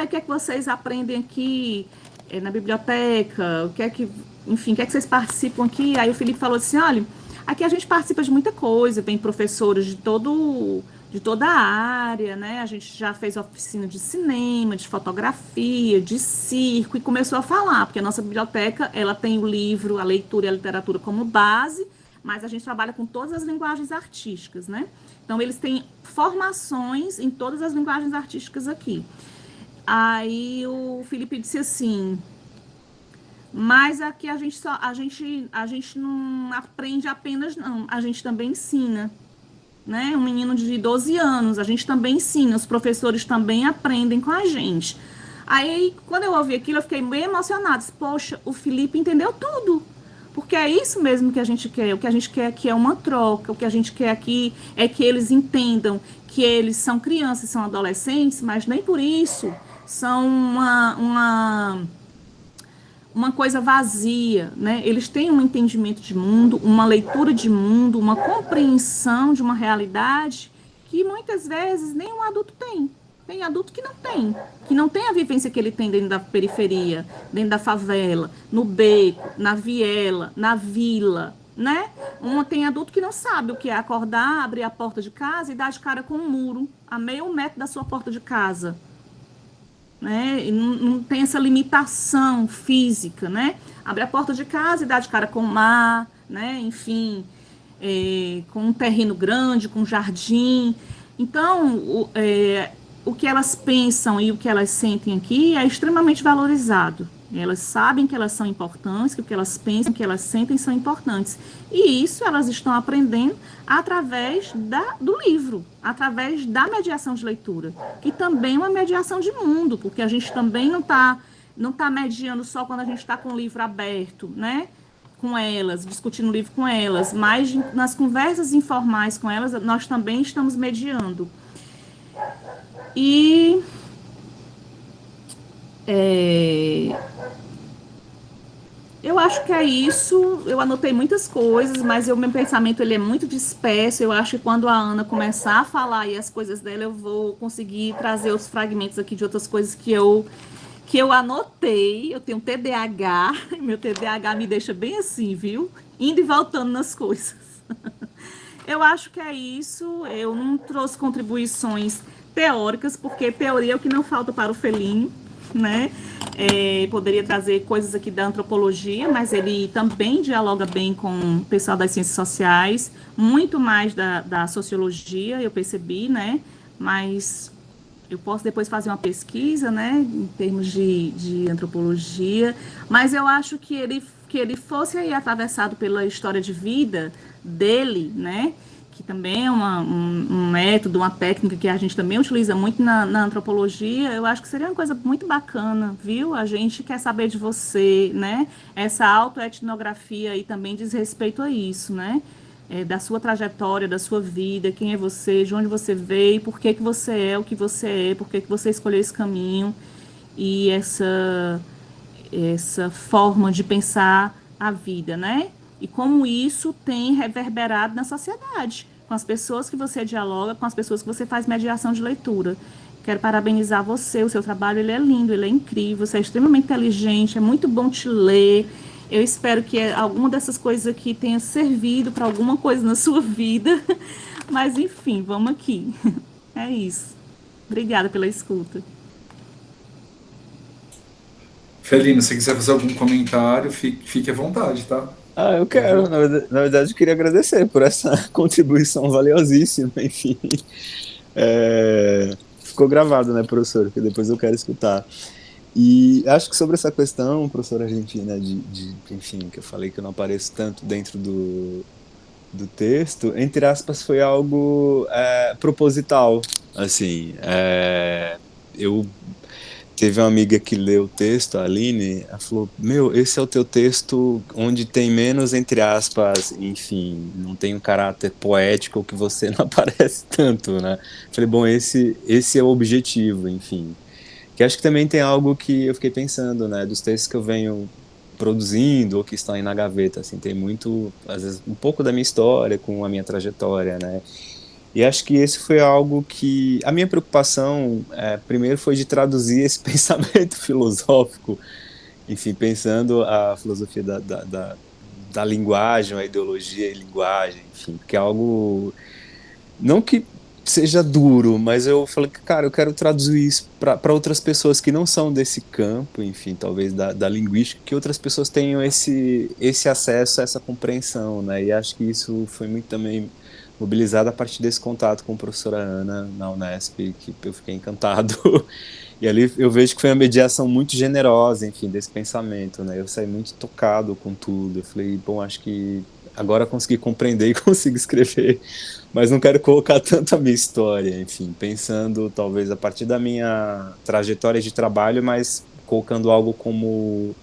O que é que vocês aprendem aqui na biblioteca? Enfim, o que é que vocês participam aqui? Aí o Felipe falou assim, olha, aqui a gente participa de muita coisa, vem professores de toda a área, né? A gente já fez oficina de cinema, de fotografia, de circo, e começou a falar, porque a nossa biblioteca, ela tem o livro, a leitura e a literatura como base, mas a gente trabalha com todas as linguagens artísticas, né? Então, eles têm formações em todas as linguagens artísticas aqui. Aí o Felipe disse assim, mas aqui a gente não aprende apenas, não, a gente também ensina. Né? Um menino de 12 anos, a gente também ensina, os professores também aprendem com a gente. Aí, quando eu ouvi aquilo, eu fiquei meio emocionada. Poxa, o Felipe entendeu tudo. Porque é isso mesmo que a gente quer. O que a gente quer aqui é uma troca. O que a gente quer aqui é que eles entendam que eles são crianças, são adolescentes, mas nem por isso são uma coisa vazia, né? Eles têm um entendimento de mundo, uma leitura de mundo, uma compreensão de uma realidade que muitas vezes nenhum adulto tem. Tem adulto que não tem a vivência que ele tem dentro da periferia, dentro da favela, no beco, na viela, na vila, né? Tem adulto que não sabe o que é acordar, abrir a porta de casa e dar de cara com um muro a meio metro da sua porta de casa. Né? E não tem essa limitação física, né? Abre a porta de casa e dá de cara com o mar, né? Enfim, com um terreno grande, com um jardim. Então, o que elas pensam e o que elas sentem aqui é extremamente valorizado. Elas sabem que elas são importantes, que o que elas pensam, que elas sentem são importantes. E isso elas estão aprendendo através do livro, através da mediação de leitura, que também é uma mediação de mundo, porque a gente também não tá mediando só quando a gente está com o livro aberto, né? Com elas, discutindo o livro com elas, mas nas conversas informais com elas, nós também estamos mediando. E eu acho que é isso. Eu anotei muitas coisas, mas meu pensamento ele é muito disperso. Eu acho que quando a Ana começar a falar aí as coisas dela, eu vou conseguir trazer os fragmentos aqui de outras coisas que eu anotei. Eu tenho TDAH, meu TDAH me deixa bem assim, viu? Indo e voltando nas coisas. Eu acho que é isso. Eu não trouxe contribuições teóricas, porque teoria é o que não falta para o Felinho, né? Poderia trazer coisas aqui da antropologia, mas ele também dialoga bem com o pessoal das ciências sociais, muito mais da sociologia, eu percebi, né? Mas eu posso depois fazer uma pesquisa, né? Em termos de antropologia, mas eu acho que ele fosse aí atravessado pela história de vida dele, né? Que também é um método, uma técnica que a gente também utiliza muito na antropologia. Eu acho que seria uma coisa muito bacana, viu? A gente quer saber de você, né? Essa autoetnografia aí também diz respeito a isso, né? Da sua trajetória, da sua vida, quem é você, de onde você veio, por que você é o que você é, por que você escolheu esse caminho e essa forma de pensar a vida, né? E como isso tem reverberado na sociedade, com as pessoas que você dialoga, com as pessoas que você faz mediação de leitura. Quero parabenizar você, o seu trabalho ele é lindo, ele é incrível, você é extremamente inteligente, é muito bom te ler. Eu espero que alguma dessas coisas aqui tenha servido para alguma coisa na sua vida. Mas, enfim, vamos aqui. É isso. Obrigada pela escuta. Felino, se quiser fazer algum comentário, fique à vontade, tá? Eu quero, na verdade, eu queria agradecer por essa contribuição valiosíssima, enfim. Ficou gravado, né, professor? Que depois eu quero escutar. E acho que sobre essa questão, professora Argentina, enfim, que eu falei que eu não apareço tanto dentro do texto, entre aspas, foi algo proposital, assim. Eu Teve uma amiga que leu o texto, a Aline, ela falou, meu, esse é o teu texto onde tem menos, entre aspas, enfim, não tem um caráter poético que você não aparece tanto, né? Falei, bom, esse é o objetivo, enfim. Que acho que também tem algo que eu fiquei pensando, né, dos textos que eu venho produzindo ou que estão aí na gaveta, assim, tem muito, às vezes, um pouco da minha história com a minha trajetória, né? E acho que esse foi algo que a minha preocupação, primeiro, foi de traduzir esse pensamento filosófico, enfim, pensando a filosofia da linguagem, a ideologia e linguagem, enfim, que é algo não que seja duro, mas eu falei que, cara, eu quero traduzir isso para outras pessoas que não são desse campo, enfim, talvez da linguística, que outras pessoas tenham esse acesso, essa compreensão, né? E acho que isso foi muito também mobilizado a partir desse contato com a professora Ana na Unesp, que eu fiquei encantado. E ali eu vejo que foi uma mediação muito generosa, enfim, desse pensamento, né? Eu saí muito tocado com tudo. Eu falei, bom, acho que agora eu consegui compreender e consigo escrever, mas não quero colocar tanto a minha história, enfim, pensando talvez a partir da minha trajetória de trabalho, mas colocando algo como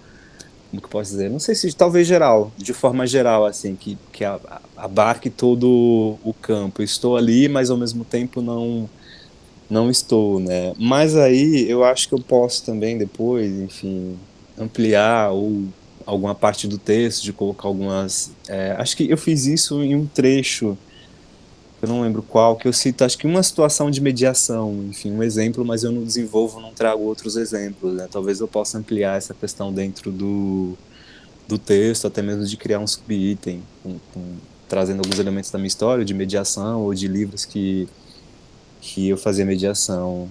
que eu posso dizer? Não sei se talvez geral, de forma geral, assim, que abarque todo o campo. Eu estou ali, mas ao mesmo tempo não estou, né? Mas aí eu acho que eu posso também depois, enfim, ampliar ou alguma parte do texto, de colocar algumas. Acho que eu fiz isso em um trecho, eu não lembro qual, que eu cito, acho que uma situação de mediação, enfim, um exemplo, mas eu não desenvolvo, não trago outros exemplos, né? Talvez eu possa ampliar essa questão dentro do texto, até mesmo de criar um subitem, trazendo alguns elementos da minha história, de mediação, ou de livros que eu fazia mediação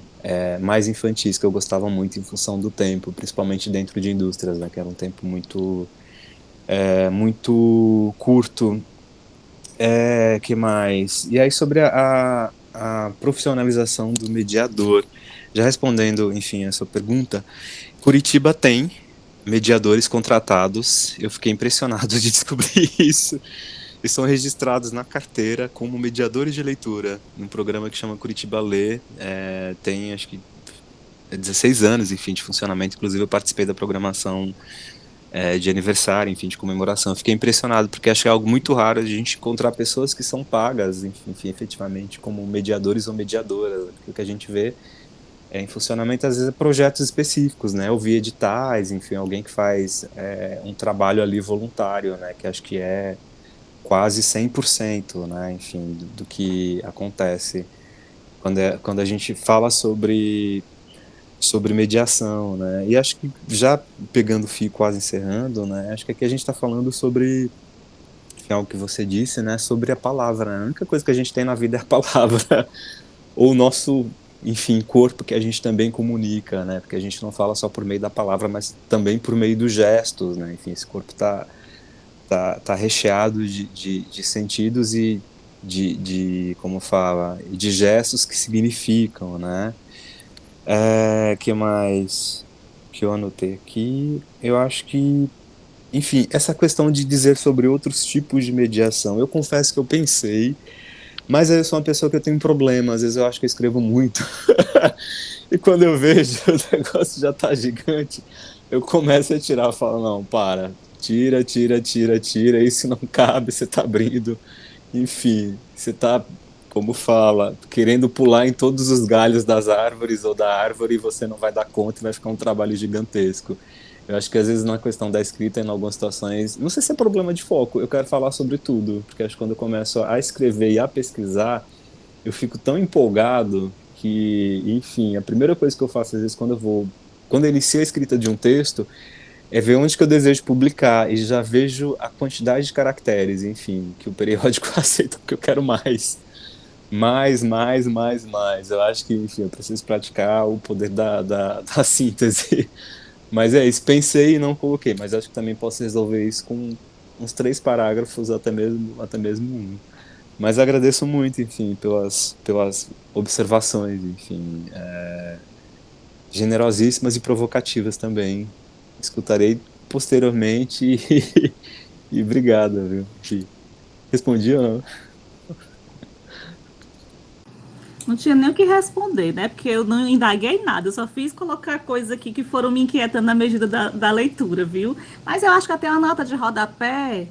mais infantis, que eu gostava muito em função do tempo, principalmente dentro de indústrias, né, que era um tempo muito curto. Que mais? E aí sobre a profissionalização do mediador, já respondendo, enfim, a sua pergunta, Curitiba tem mediadores contratados, eu fiquei impressionado de descobrir isso, e são registrados na carteira como mediadores de leitura, num programa que chama Curitiba Lê, tem acho que 16 anos, enfim, de funcionamento, inclusive eu participei da programação de aniversário, enfim, de comemoração. Eu fiquei impressionado, porque acho que é algo muito raro a gente encontrar pessoas que são pagas, enfim, efetivamente, como mediadores ou mediadoras, porque o que a gente vê em funcionamento, às vezes, projetos específicos, né, ou via editais, enfim, alguém que faz um trabalho ali voluntário, né, que acho que é quase 100%, né, enfim, do que acontece quando a gente fala sobre mediação, né? E acho que já pegando o fio, quase encerrando, né? Acho que aqui a gente está falando sobre algo que você disse, né? Sobre a palavra. Né? A única coisa que a gente tem na vida é a palavra, ou o nosso, enfim, corpo que a gente também comunica, né? Porque a gente não fala só por meio da palavra, mas também por meio dos gestos, né? Enfim, esse corpo tá recheado de sentidos e como fala, de gestos que significam, né? Que mais que eu anotei aqui? Eu acho que, enfim, essa questão de dizer sobre outros tipos de mediação, eu confesso que eu pensei, mas eu sou uma pessoa que eu tenho um problema, às vezes eu acho que eu escrevo muito, e quando eu vejo o negócio já tá gigante, eu começo a tirar, eu falo, não, para, tira, isso não cabe, você tá abrindo, enfim, você tá, como fala, querendo pular em todos os galhos das árvores ou da árvore e você não vai dar conta e vai ficar um trabalho gigantesco. Eu acho que às vezes na questão da escrita, em algumas situações, não sei se é problema de foco, eu quero falar sobre tudo, porque acho que quando eu começo a escrever e a pesquisar, eu fico tão empolgado que, enfim, a primeira coisa que eu faço às vezes quando eu inicio a escrita de um texto, é ver onde que eu desejo publicar e já vejo a quantidade de caracteres, enfim, que o periódico aceita porque eu quero mais. Mais. Eu acho que, enfim, eu preciso praticar o poder da síntese. Mas é isso, pensei e não coloquei, mas acho que também posso resolver isso com uns 3 parágrafos, até mesmo um. Mas agradeço muito, enfim, pelas observações, enfim, generosíssimas e provocativas também. Escutarei posteriormente e obrigado, viu? Respondi ou não? Não tinha nem o que responder, né? Porque eu não indaguei nada, eu só fiz colocar coisas aqui que foram me inquietando na medida da leitura, viu? Mas eu acho que até a nota de rodapé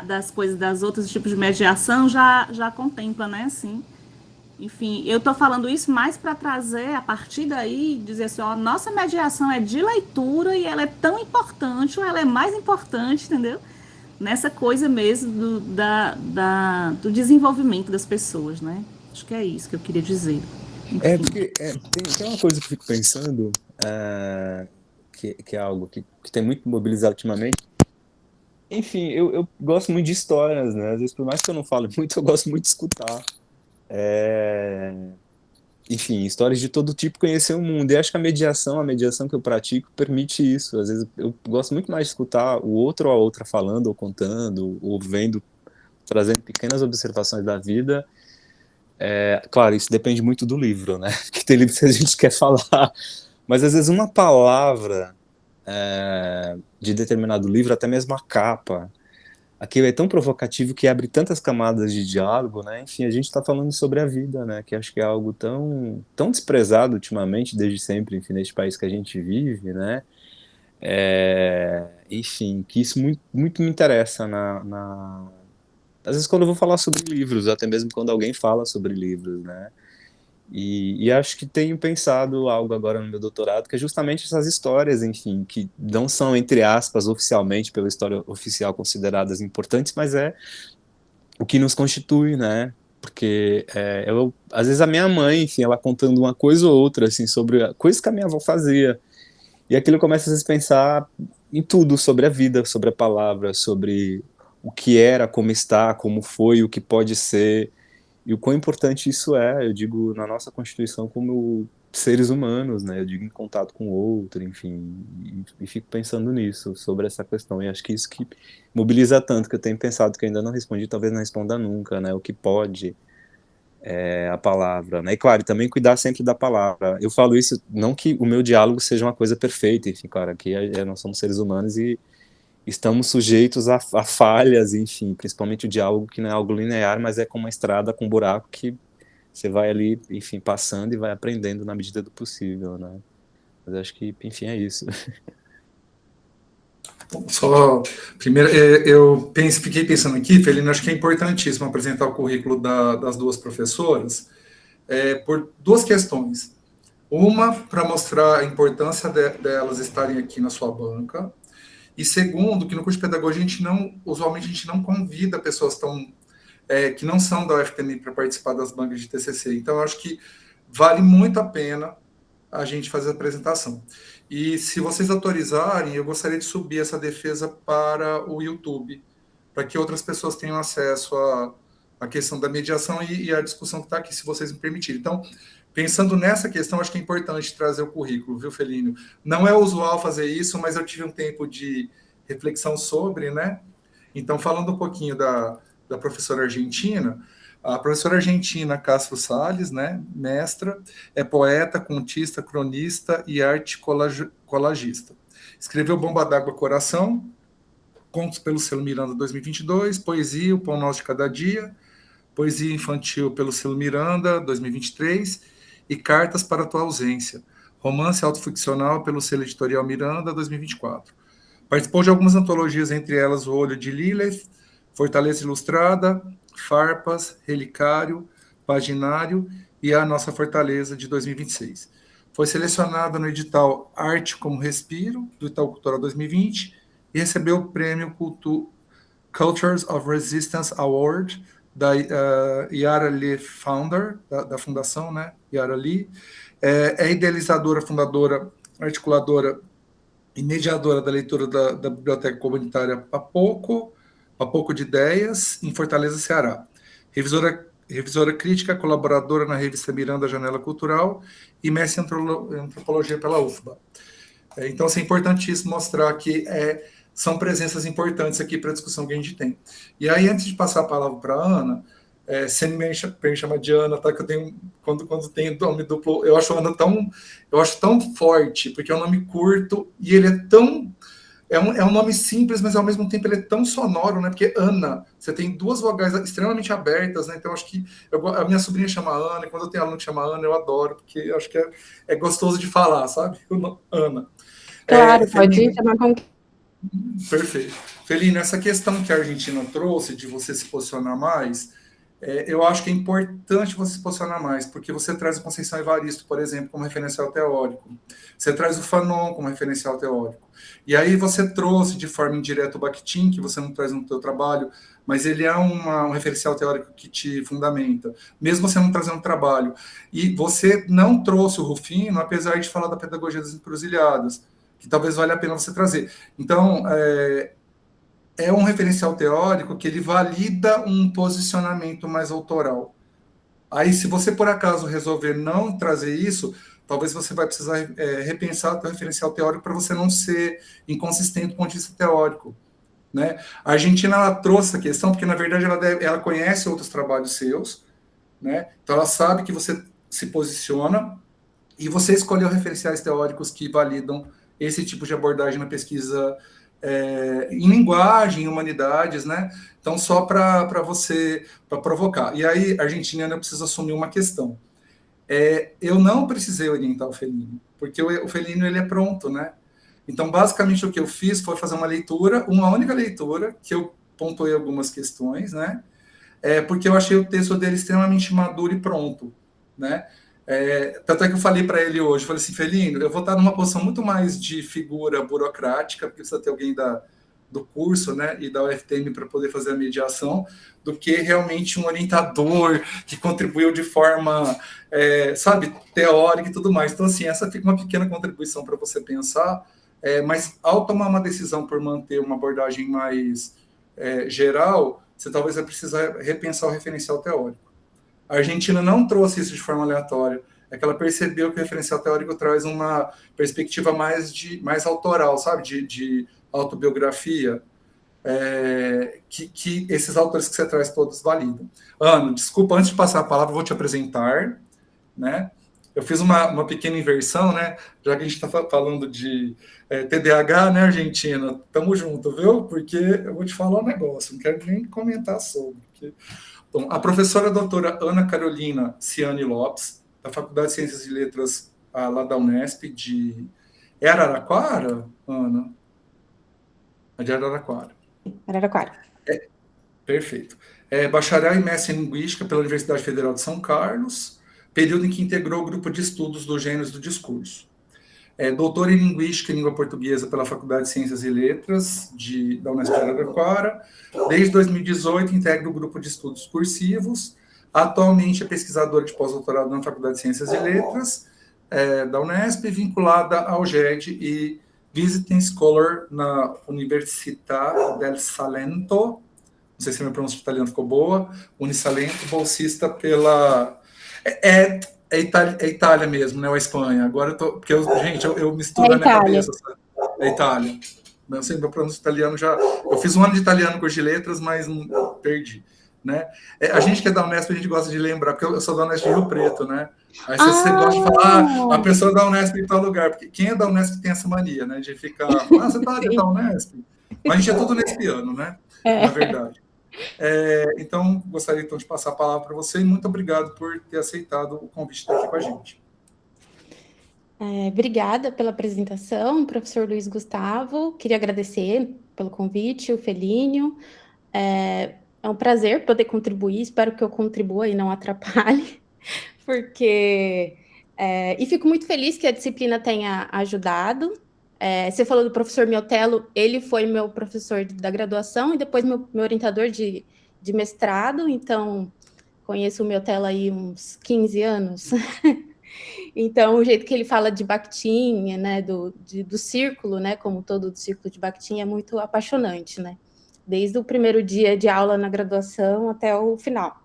das coisas, das outros tipos de mediação já contempla, né? Assim. Enfim, eu estou falando isso mais para trazer, a partir daí, dizer assim, ó, nossa mediação é de leitura e ela é tão importante, ou ela é mais importante, entendeu? Nessa coisa mesmo do desenvolvimento das pessoas, né? Acho que é isso que eu queria dizer. Enfim. Porque tem uma coisa que eu fico pensando, que é algo que tem muito mobilizado ultimamente. Enfim, eu gosto muito de histórias, né? Às vezes, por mais que eu não fale muito, eu gosto muito de escutar. É, Enfim, histórias de todo tipo, conhecer o mundo. E acho que a mediação que eu pratico, permite isso. Às vezes eu gosto muito mais de escutar o outro ou a outra falando, ou contando, ou vendo, trazendo pequenas observações da vida. Claro, isso depende muito do livro, né? Porque tem livros que a gente quer falar. Mas às vezes uma palavra de determinado livro, até mesmo a capa, aquilo é tão provocativo que abre tantas camadas de diálogo, né? Enfim, a gente está falando sobre a vida, né? Que acho que é algo tão desprezado ultimamente, desde sempre, enfim, neste país que a gente vive, né? Enfim, que isso muito, muito me interessa às vezes quando eu vou falar sobre livros, até mesmo quando alguém fala sobre livros, né? E acho que tenho pensado algo agora no meu doutorado, que é justamente essas histórias, enfim, que não são, entre aspas, oficialmente, pela história oficial, consideradas importantes, mas é o que nos constitui, né? Porque às vezes a minha mãe, enfim, ela contando uma coisa ou outra, assim, sobre coisas que a minha avó fazia, e aquilo começa às vezes a pensar em tudo sobre a vida, sobre a palavra, sobre o que era, como está, como foi, o que pode ser, e o quão importante isso é, eu digo, na nossa constituição como seres humanos, né? Eu digo em contato com o outro, enfim, e fico pensando nisso, sobre essa questão. E acho que isso que mobiliza tanto, que eu tenho pensado que eu ainda não respondi, talvez não responda nunca, né? O que pode a palavra, né? E claro, também cuidar sempre da palavra. Eu falo isso, não que o meu diálogo seja uma coisa perfeita, enfim, claro, aqui nós somos seres humanos e estamos sujeitos a falhas, enfim, principalmente o diálogo que não é algo linear, mas é como uma estrada com um buraco que você vai ali, enfim, passando e vai aprendendo na medida do possível, né? Mas acho que, enfim, é isso. Só, primeiro, fiquei pensando aqui, Felino, acho que é importantíssimo apresentar o currículo das duas professoras, por duas questões. Uma, para mostrar a importância delas estarem aqui na sua banca, e segundo, que no curso de pedagogia usualmente a gente não convida pessoas que não são da UFTM para participar das bancas de TCC. Então, eu acho que vale muito a pena a gente fazer a apresentação. E se vocês autorizarem, eu gostaria de subir essa defesa para o YouTube, para que outras pessoas tenham acesso à questão da mediação e à discussão que está aqui, se vocês me permitirem. Então, pensando nessa questão, acho que é importante trazer o currículo, viu, Felino? Não é usual fazer isso, mas eu tive um tempo de reflexão sobre, né? Então, falando um pouquinho da professora argentina, a professora argentina Castro Salles, né, mestra, é poeta, contista, cronista e arte colagista. Escreveu Bomba d'Água Coração, Contos pelo Selo Miranda 2022, Poesia, O Pão Nosso de Cada Dia, Poesia Infantil pelo Selo Miranda 2023 e Cartas para a Tua Ausência, Romance Autoficcional pelo Selo Editorial Miranda 2024. Participou de algumas antologias, entre elas O Olho de Lilith, Fortaleza Ilustrada, Farpas, Relicário, Paginário e A Nossa Fortaleza, de 2026. Foi selecionada no edital Arte como Respiro, do Itaú Cultural 2020, e recebeu o prêmio Cultures of Resistance Award, da Yara Lee Founder, da fundação, né? Yara Lee. É idealizadora, fundadora, articuladora e mediadora da leitura da Biblioteca Comunitária Papoco de Ideias, em Fortaleza, Ceará. Revisora crítica, colaboradora na revista Miranda Janela Cultural e mestre em antropologia pela UFBA. Então, é importantíssimo mostrar que são presenças importantes aqui para a discussão que a gente tem. E aí, antes de passar a palavra para a Ana, você me chama de Ana, tá? Que eu tenho, quando tem nome duplo, eu acho a Ana tão forte, porque é um nome curto e ele é tão é um nome simples, mas ao mesmo tempo ele é tão sonoro, né? Porque Ana, você tem duas vogais extremamente abertas, né? Então acho que a minha sobrinha chama Ana, e quando eu tenho aluno que chama Ana, eu adoro, porque eu acho que é gostoso de falar, sabe? Ana. Claro, pode Felina, chamar como que... perfeito. Felina, essa questão que a Argentina trouxe de você se posicionar mais, eu acho que é importante você se posicionar mais, porque você traz o Conceição Evaristo, por exemplo, como referencial teórico. Você traz o Fanon como referencial teórico. E aí você trouxe de forma indireta o Bakhtin, que você não traz no seu trabalho, mas ele é um referencial teórico que te fundamenta, mesmo você não trazendo trabalho. E você não trouxe o Rufino, apesar de falar da pedagogia das encruzilhadas, que talvez valha a pena você trazer. Então, é um referencial teórico que ele valida um posicionamento mais autoral. Aí, se você, por acaso, resolver não trazer isso, talvez você vai precisar repensar o seu referencial teórico para você não ser inconsistente do ponto de vista teórico. Né? A Argentina, ela trouxe essa questão porque, na verdade, ela conhece outros trabalhos seus, né? Então ela sabe que você se posiciona e você escolheu referenciais teóricos que validam esse tipo de abordagem na pesquisa em linguagem, em humanidades, né? Então, só para você, para provocar. E aí, a Argentina ainda precisa assumir uma questão. Eu não precisei orientar o Fellini, porque o Fellini, ele é pronto, né? Então, basicamente, o que eu fiz foi fazer uma leitura, uma única leitura, que eu pontuei algumas questões, né? Porque eu achei o texto dele extremamente maduro e pronto, né? Tanto é que eu falei para ele hoje, falei assim, Felino, eu vou estar numa posição muito mais de figura burocrática, porque precisa ter alguém do curso, né, e da UFTM para poder fazer a mediação, do que realmente um orientador que contribuiu de forma, sabe, teórica e tudo mais. Então, assim, essa fica uma pequena contribuição para você pensar, mas ao tomar uma decisão por manter uma abordagem mais geral, você talvez vai precisar repensar o referencial teórico. A Argentina não trouxe isso de forma aleatória. É que ela percebeu que o referencial teórico traz uma perspectiva mais autoral, sabe? De autobiografia, que esses autores que você traz todos validam. Ana, desculpa, antes de passar a palavra, eu vou te apresentar, né? Eu fiz uma pequena inversão, né? Já que a gente está falando de TDAH, né, Argentina? Tamo junto, viu? Porque eu vou te falar um negócio, não quero nem comentar sobre. Porque... Bom, a professora doutora Ana Carolina Ciani Lopes, da Faculdade de Ciências e Letras lá da Unesp, de Araraquara, Ana? É de Araraquara. Araraquara. Perfeito. Bacharel e mestre em Linguística pela Universidade Federal de São Carlos, período em que integrou o grupo de estudos dos gêneros do discurso. Doutor em Linguística e Língua Portuguesa pela Faculdade de Ciências e Letras da Unesp de Araraquara. Desde 2018, integra o grupo de estudos cursivos. Atualmente é pesquisadora de pós-doutorado na Faculdade de Ciências e Letras da Unesp, vinculada ao GED e Visiting Scholar na Università del Salento. Não sei se a minha pronúncia de italiano ficou boa. Unisalento, bolsista pela... Itália mesmo, né? Ou a Espanha. Agora eu tô. Porque eu misturo na minha cabeça. Sabe? É Itália. Não sei, meu pronúncio italiano já. Eu fiz um ano de italiano curso de letras, mas perdi. Né? A gente que é da Unesp, a gente gosta de lembrar, porque eu sou da Unesp de Rio Preto, né? Aí você gosta de falar, a pessoa da Unesp em tal lugar, porque quem é da Unesp tem essa mania, né? De ficar, você tá da Unesp. Mas a gente é tudo unespiano, né? Na verdade. Então, gostaria então de passar a palavra para você e muito obrigado por ter aceitado o convite de estar aqui com a gente. Obrigada pela apresentação, professor Luiz Gustavo. Queria agradecer pelo convite, o Felínio. É um prazer poder contribuir, espero que eu contribua e não atrapalhe, porque... e fico muito feliz que a disciplina tenha ajudado. Você falou do professor Miotelo, ele foi meu professor da graduação e depois meu orientador de mestrado, então conheço o Miotelo aí uns 15 anos. Então, o jeito que ele fala de Bakhtin, né, do círculo, né, como todo o círculo de Bakhtin, é muito apaixonante, né? Desde o primeiro dia de aula na graduação até o final.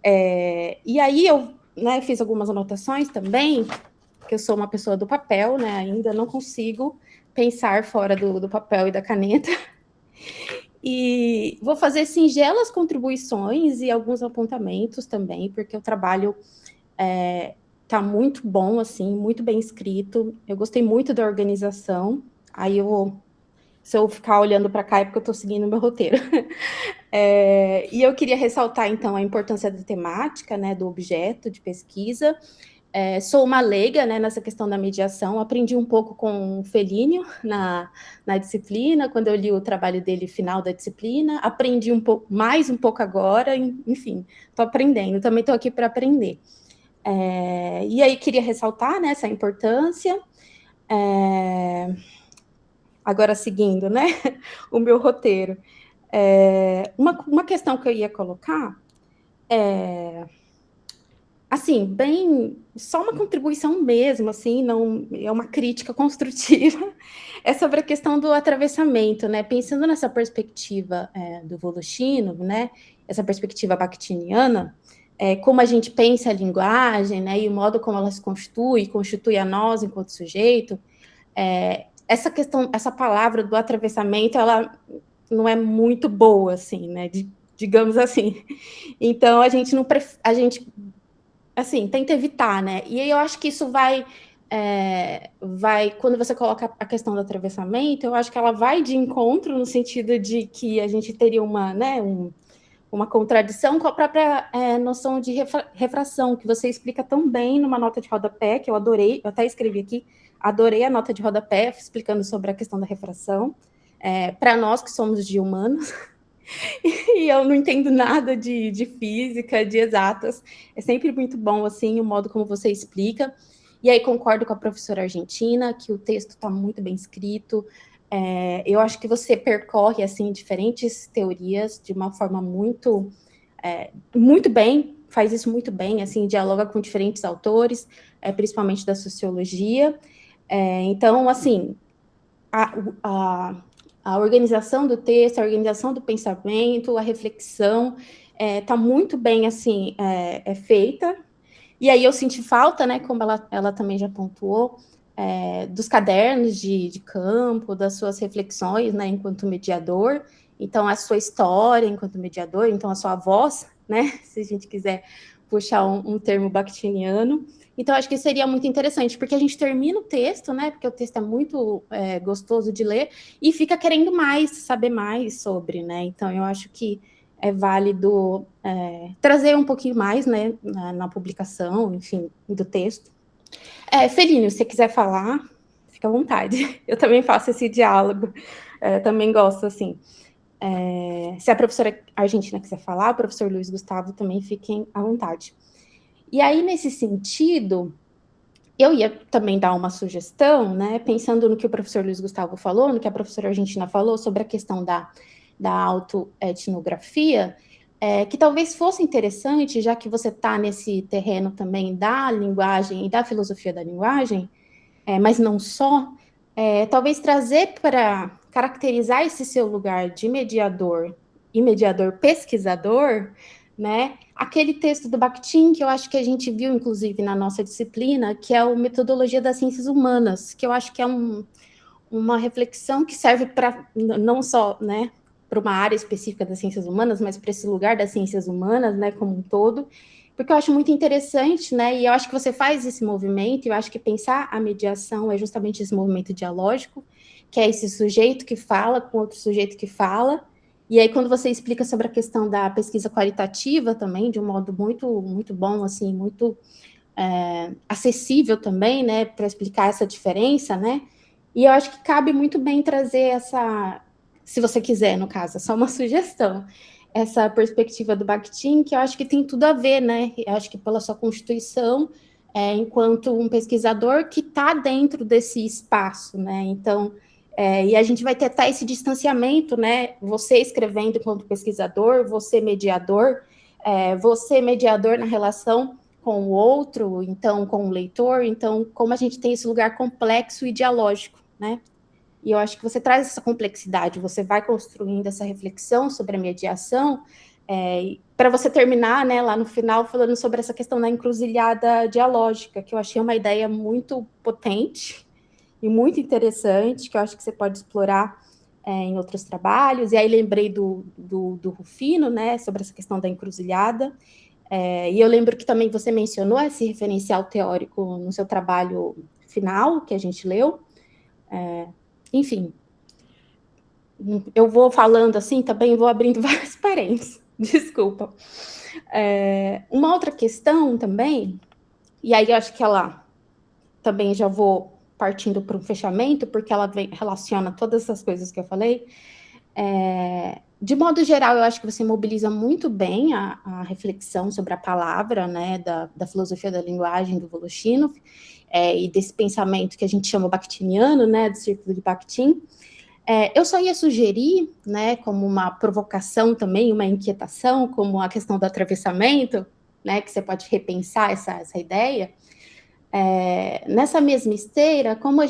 E aí eu, né, fiz algumas anotações também, que eu sou uma pessoa do papel, né, ainda não consigo pensar fora do papel e da caneta. E vou fazer singelas contribuições e alguns apontamentos também, porque o trabalho tá muito bom, assim, muito bem escrito. Eu gostei muito da organização. Aí eu vou se eu ficar olhando para cá é porque eu estou seguindo o meu roteiro. E eu queria ressaltar, então, a importância da temática, né, do objeto de pesquisa. Sou uma leiga, né, nessa questão da mediação, aprendi um pouco com o Felínio na disciplina, quando eu li o trabalho dele final da disciplina, aprendi um pouco agora, enfim, estou aprendendo, também estou aqui para aprender. E aí queria ressaltar, né, essa importância. Agora, seguindo, né, o meu roteiro. Uma questão que eu ia colocar assim, bem, só uma contribuição mesmo, assim, não é uma crítica construtiva, é sobre a questão do atravessamento, né? Pensando nessa perspectiva do Voloshinov, né? Essa perspectiva bakhtiniana, como a gente pensa a linguagem, né? E o modo como ela se constitui a nós enquanto sujeito, essa questão, essa palavra do atravessamento, ela não é muito boa, assim, né? Digamos assim. Então, a gente assim, tenta evitar, né? E aí eu acho que isso vai, quando você coloca a questão do atravessamento, eu acho que ela vai de encontro no sentido de que a gente teria uma contradição com a própria noção de refração, que você explica tão bem numa nota de rodapé, que eu adorei, eu até escrevi aqui, adorei a nota de rodapé, explicando sobre a questão da refração, para nós que somos de humanos, e eu não entendo nada de física, de exatas. É sempre muito bom, assim, o modo como você explica. E aí concordo com a professora argentina, que o texto está muito bem escrito. Eu acho que você percorre, assim, diferentes teorias de uma forma muito bem, faz isso muito bem, assim, dialoga com diferentes autores, principalmente da sociologia. Então, assim, a organização do texto, a organização do pensamento, a reflexão está muito bem assim feita. E aí eu senti falta, né, como ela também já pontuou, dos cadernos de campo, das suas reflexões, né, enquanto mediador. Então, a sua história enquanto mediador, então a sua voz, né, se a gente quiser puxar um termo bakhtiniano. Então, acho que seria muito interessante, porque a gente termina o texto, né? Porque o texto é muito gostoso de ler, e fica querendo mais, saber mais sobre, né? Então, eu acho que é válido trazer um pouquinho mais, né? Na publicação, enfim, do texto. Felínio, se você quiser falar, fica à vontade. Eu também faço esse diálogo, também gosto, assim. Se a professora argentina quiser falar, o professor Luiz Gustavo também fiquem à vontade. E aí, nesse sentido, eu ia também dar uma sugestão, né, pensando no que o professor Luiz Gustavo falou, no que a professora argentina falou sobre a questão da autoetnografia, que talvez fosse interessante, já que você está nesse terreno também da linguagem e da filosofia da linguagem, mas não só, talvez trazer para caracterizar esse seu lugar de mediador e mediador pesquisador, né, aquele texto do Bakhtin, que eu acho que a gente viu, inclusive, na nossa disciplina, que é o Metodologia das Ciências Humanas, que eu acho que é uma reflexão que serve para, não só, né, para uma área específica das ciências humanas, mas para esse lugar das ciências humanas, né, como um todo, porque eu acho muito interessante, né, e eu acho que você faz esse movimento, e eu acho que pensar a mediação é justamente esse movimento dialógico, que é esse sujeito que fala com outro sujeito que fala. E aí, quando você explica sobre a questão da pesquisa qualitativa também, de um modo muito, muito bom, assim, muito acessível também, né, para explicar essa diferença, né, e eu acho que cabe muito bem trazer essa, se você quiser, no caso, é só uma sugestão, essa perspectiva do Bakhtin, que eu acho que tem tudo a ver, né, eu acho que pela sua constituição, enquanto um pesquisador que está dentro desse espaço, né, então... e a gente vai ter até esse distanciamento, né? Você escrevendo enquanto pesquisador, você mediador na relação com o outro, então com o leitor, então como a gente tem esse lugar complexo e dialógico, né? E eu acho que você traz essa complexidade, você vai construindo essa reflexão sobre a mediação, para você terminar, né, lá no final, falando sobre essa questão da encruzilhada dialógica, que eu achei uma ideia muito potente, e muito interessante, que eu acho que você pode explorar em outros trabalhos. E aí lembrei do Rufino, né, sobre essa questão da encruzilhada. E eu lembro que também você mencionou esse referencial teórico no seu trabalho final, que a gente leu. Enfim, eu vou falando assim, também vou abrindo vários parênteses, desculpa. Uma outra questão também, e aí eu acho que ela também já vou partindo para um fechamento, porque ela relaciona todas essas coisas que eu falei. De modo geral, eu acho que você mobiliza muito bem a reflexão sobre a palavra, né, da filosofia da linguagem do Voloshinov, e desse pensamento que a gente chama bakhtiniano, né, do círculo de Bakhtin. Eu só ia sugerir, né, como uma provocação também, uma inquietação, como a questão do atravessamento, né, que você pode repensar essa ideia. Nessa mesma esteira, como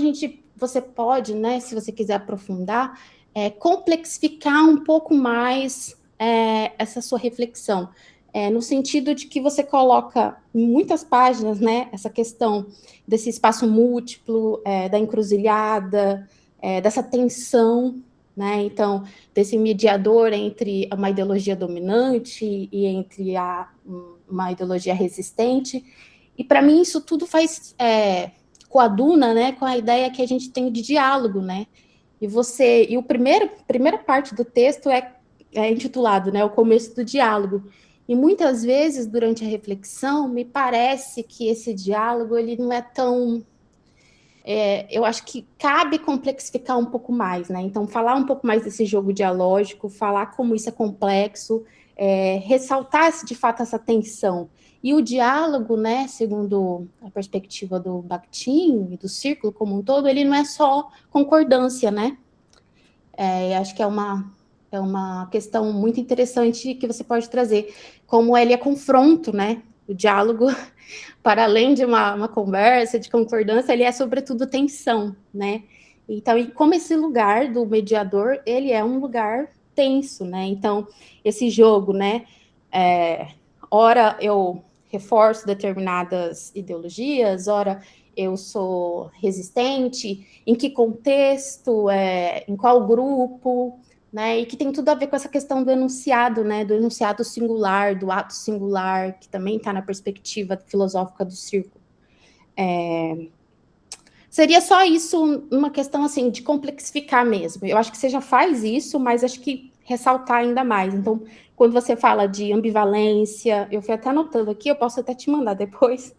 você pode, né, se você quiser aprofundar, complexificar um pouco mais essa sua reflexão, no sentido de que você coloca em muitas páginas, né, essa questão desse espaço múltiplo, da encruzilhada, dessa tensão, né, então, desse mediador entre uma ideologia dominante e entre uma ideologia resistente. E para mim isso tudo coaduna, né, com a ideia que a gente tem de diálogo, né? E a primeira parte do texto é intitulado, né, o começo do diálogo. E muitas vezes durante a reflexão me parece que esse diálogo ele não é tão eu acho que cabe complexificar um pouco mais, né? Então, falar um pouco mais desse jogo dialógico, falar como isso é complexo, ressaltar, de fato, essa tensão. E o diálogo, né, segundo a perspectiva do Bakhtin e do círculo como um todo, ele não é só concordância, né? Acho que é uma questão muito interessante que você pode trazer, como ele é confronto, né? O diálogo, para além de uma conversa, de concordância, ele é, sobretudo, tensão, né? Então, e como esse lugar do mediador, ele é um lugar tenso, né? Então, esse jogo, né? Ora eu reforço determinadas ideologias, ora eu sou resistente, em que contexto, em qual grupo, né, e que tem tudo a ver com essa questão do enunciado, né, do enunciado singular, do ato singular, que também está na perspectiva filosófica do círculo. Seria só isso, uma questão assim de complexificar mesmo. Eu acho que você já faz isso, mas acho que ressaltar ainda mais. Então, quando você fala de ambivalência, eu fui até anotando aqui, eu posso até te mandar depois,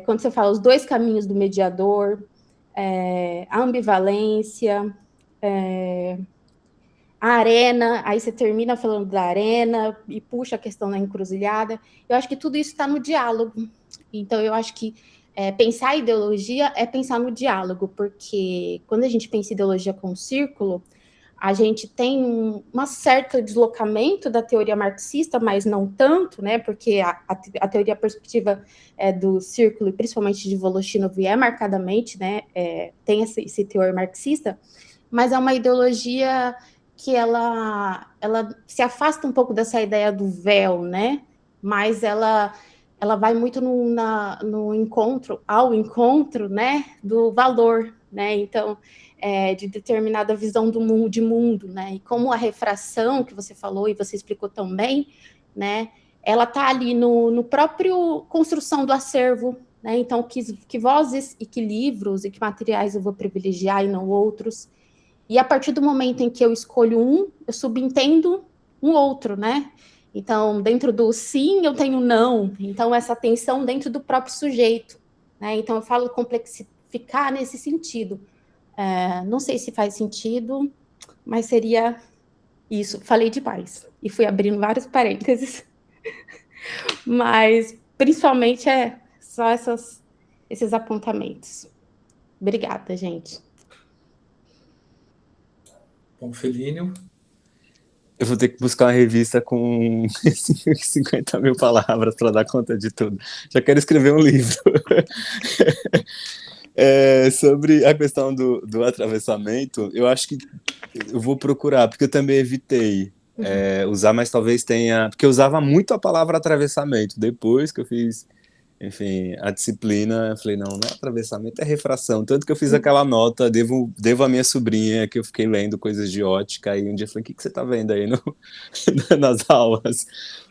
quando você fala os dois caminhos do mediador, a ambivalência, a arena, aí você termina falando da arena e puxa a questão da encruzilhada. Eu acho que tudo isso está no diálogo. Então, eu acho que pensar ideologia é pensar no diálogo, porque quando a gente pensa em ideologia como círculo, a gente tem um certo deslocamento da teoria marxista, mas não tanto, né? Porque a teoria perspectiva do círculo, e principalmente de Voloshinov, marcadamente, né? Tem esse teor marxista, mas é uma ideologia que ela se afasta um pouco dessa ideia do véu, né? Mas ela vai muito no encontro, né? Do valor, né? Então, de determinada visão de mundo, né? E como a refração que você falou e você explicou tão bem, né? Ela está ali no próprio construção do acervo, né? Então, que vozes e que livros e que materiais eu vou privilegiar e não outros. E a partir do momento em que eu escolho eu subentendo um outro, né? Então, dentro do sim, eu tenho não. Então, essa tensão dentro do próprio sujeito, né? Então, eu falo complexificar nesse sentido. Não sei se faz sentido, mas seria isso. Falei demais e fui abrindo vários parênteses, mas principalmente só esses apontamentos. Obrigada, gente. Bom, Felínio. Eu vou ter que buscar uma revista com 50 mil palavras para dar conta de tudo. Já quero escrever um livro. Sobre a questão do atravessamento, eu acho que eu vou procurar, porque eu também evitei usar, mas talvez tenha... Porque eu usava muito a palavra atravessamento. Depois que eu fiz, enfim, a disciplina, eu falei, não é atravessamento, é refração. Tanto que eu fiz aquela nota, devo à minha sobrinha, que eu fiquei lendo coisas de ótica, e um dia eu falei, o que você tá vendo aí nas aulas?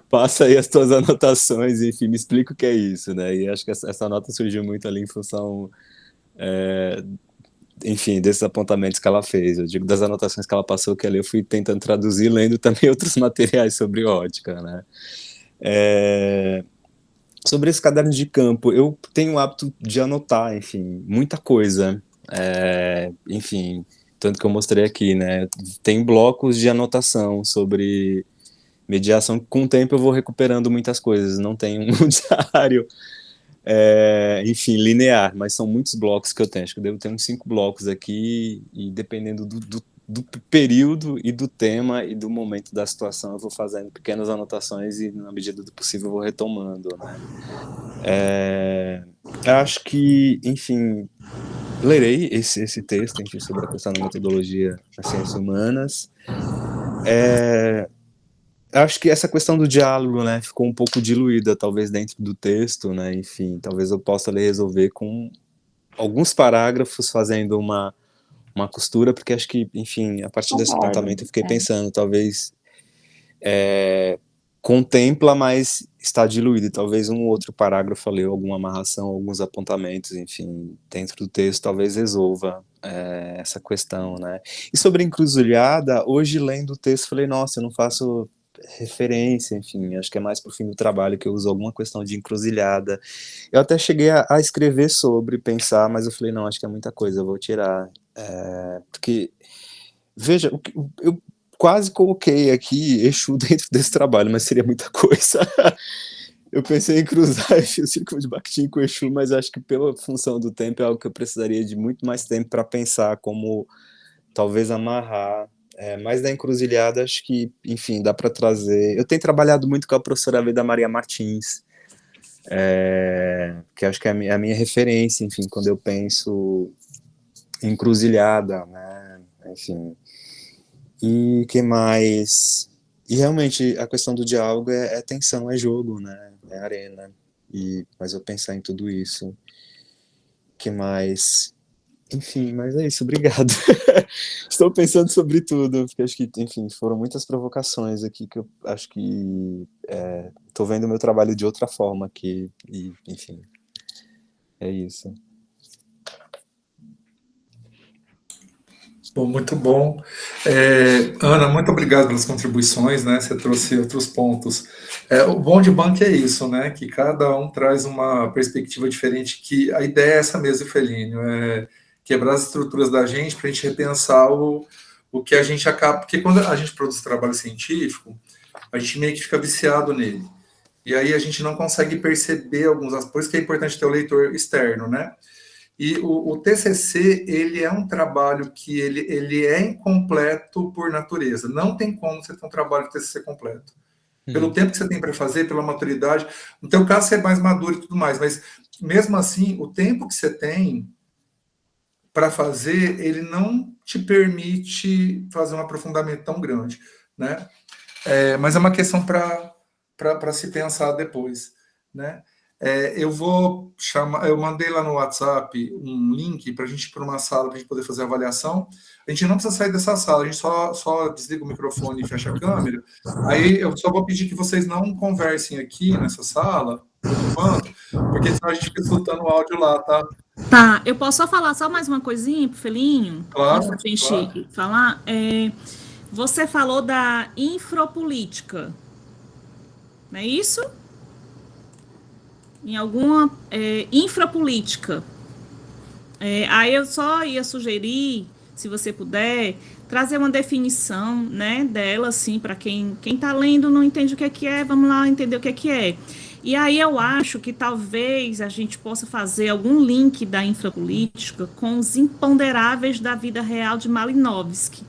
Passa aí as tuas anotações, enfim, me explica o que é isso, né? E acho que essa nota surgiu muito ali em função enfim, desses apontamentos que ela fez. Eu digo das anotações que ela passou, que ali eu fui tentando traduzir, lendo também outros materiais sobre ótica, né? Sobre esse caderno de campo, eu tenho o hábito de anotar, enfim, muita coisa. Enfim, tanto que eu mostrei aqui, né? Tem blocos de anotação sobre mediação. Com o tempo eu vou recuperando muitas coisas. Não tenho um diário, enfim, linear, mas são muitos blocos que eu tenho. Acho que eu devo ter uns 5 blocos aqui, e dependendo do período e do tema e do momento da situação, eu vou fazendo pequenas anotações e, na medida do possível, eu vou retomando, né? Eu acho que, enfim, lerei esse texto, enfim, sobre a questão da metodologia das ciências humanas. Acho que essa questão do diálogo, né, ficou um pouco diluída, talvez, dentro do texto, né? Enfim, talvez eu possa resolver com alguns parágrafos, fazendo uma costura, porque acho que, enfim, a partir desse Concordo. apontamento eu fiquei pensando, talvez contempla, mas está diluído, e talvez um outro parágrafo ali, alguma amarração, alguns apontamentos, enfim, dentro do texto, talvez resolva essa questão, né? E sobre a encruzilhada, hoje, lendo o texto, falei, nossa, eu não faço referência, enfim, acho que é mais pro fim do trabalho que eu uso alguma questão de encruzilhada. Eu até cheguei a escrever sobre, pensar, mas eu falei, não, acho que é muita coisa, eu vou tirar. Porque, veja, eu quase coloquei aqui Exu dentro desse trabalho, mas seria muita coisa. Eu pensei em cruzar o círculo de Bakhtin com Exu, mas acho que pela função do tempo é algo que eu precisaria de muito mais tempo para pensar como talvez amarrar. Mas da encruzilhada, acho que, enfim, dá para trazer. Eu tenho trabalhado muito com a professora Vida Maria Martins, que acho que é a minha referência, enfim, quando eu penso encruzilhada, né? Enfim. E que mais? E realmente a questão do diálogo é tensão, é jogo, né? É arena. Mas eu pensar em tudo isso. Que mais? Enfim, mas é isso, obrigado. Estou pensando sobre tudo, porque acho que, enfim, foram muitas provocações aqui que eu acho que estou vendo o meu trabalho de outra forma aqui, e, enfim, é isso. Bom, muito bom. Ana, muito obrigado pelas contribuições, né? Você trouxe outros pontos. O bom de banco é isso, né? Que cada um traz uma perspectiva diferente, que a ideia é essa mesmo, Felínio, quebrar as estruturas da gente para a gente repensar o que a gente acaba... Porque quando a gente produz trabalho científico, a gente meio que fica viciado nele. E aí a gente não consegue perceber alguns aspectos. Por isso que é importante ter o leitor externo, né? E o TCC, ele é um trabalho que ele é incompleto por natureza. Não tem como você ter um trabalho de TCC completo. Pelo tempo que você tem para fazer, pela maturidade. No teu caso, você é mais maduro e tudo mais, mas mesmo assim, o tempo que você tem para fazer, ele não te permite fazer um aprofundamento tão grande, né? Mas é uma questão para se pensar depois, né? Eu vou chamar, eu mandei lá no WhatsApp um link para a gente ir para uma sala para a gente poder fazer a avaliação. A gente não precisa sair dessa sala, a gente só desliga o microfone e fecha a câmera. Aí eu só vou pedir que vocês não conversem aqui nessa sala, por enquanto, porque senão a gente fica escutando o áudio lá, tá? Tá, eu posso só falar só mais uma coisinha pro Felinho? Claro, antes da gente claro. falar. Você falou da infropolítica, não é isso? Em alguma infrapolítica. Aí eu só ia sugerir, se você puder, trazer uma definição, né, dela, assim, para quem está lendo não entende o que é, vamos lá entender o que é. E aí eu acho que talvez a gente possa fazer algum link da infrapolítica com os imponderáveis da vida real de Malinowski,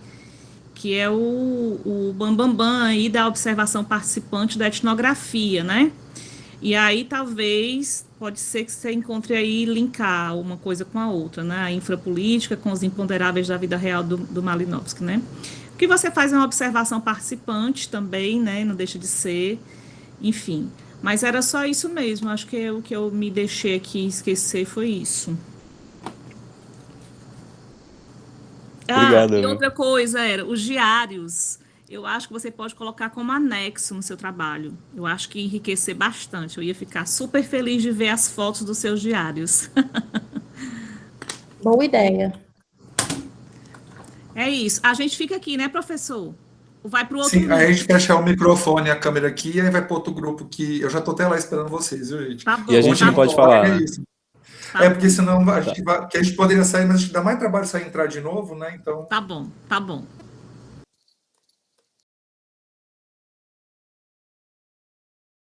que é o bambambam aí da observação participante da etnografia, né? E aí, talvez, pode ser que você encontre aí linkar uma coisa com a outra, né? A infrapolítica com os imponderáveis da vida real do Malinowski, né? O que você faz é uma observação participante também, né? Não deixa de ser, enfim. Mas era só isso mesmo, acho que o que eu me deixei aqui esquecer foi isso. Obrigado. E outra coisa era, os diários... Eu acho que você pode colocar como anexo no seu trabalho. Eu acho que enriquecer bastante. Eu ia ficar super feliz de ver as fotos dos seus diários. Boa ideia. É isso. A gente fica aqui, né, professor? Vai para o outro Sim, grupo. aí a gente fecha o microfone e a câmera aqui, e aí vai para outro grupo que eu já estou até lá esperando vocês, viu, gente? Tá bom, E a gente tá não pode bom, falar, É né? isso. tá É porque bom, senão a gente poderia sair, mas a gente dá mais trabalho sair e entrar de novo, né? Então, tá bom, tá bom.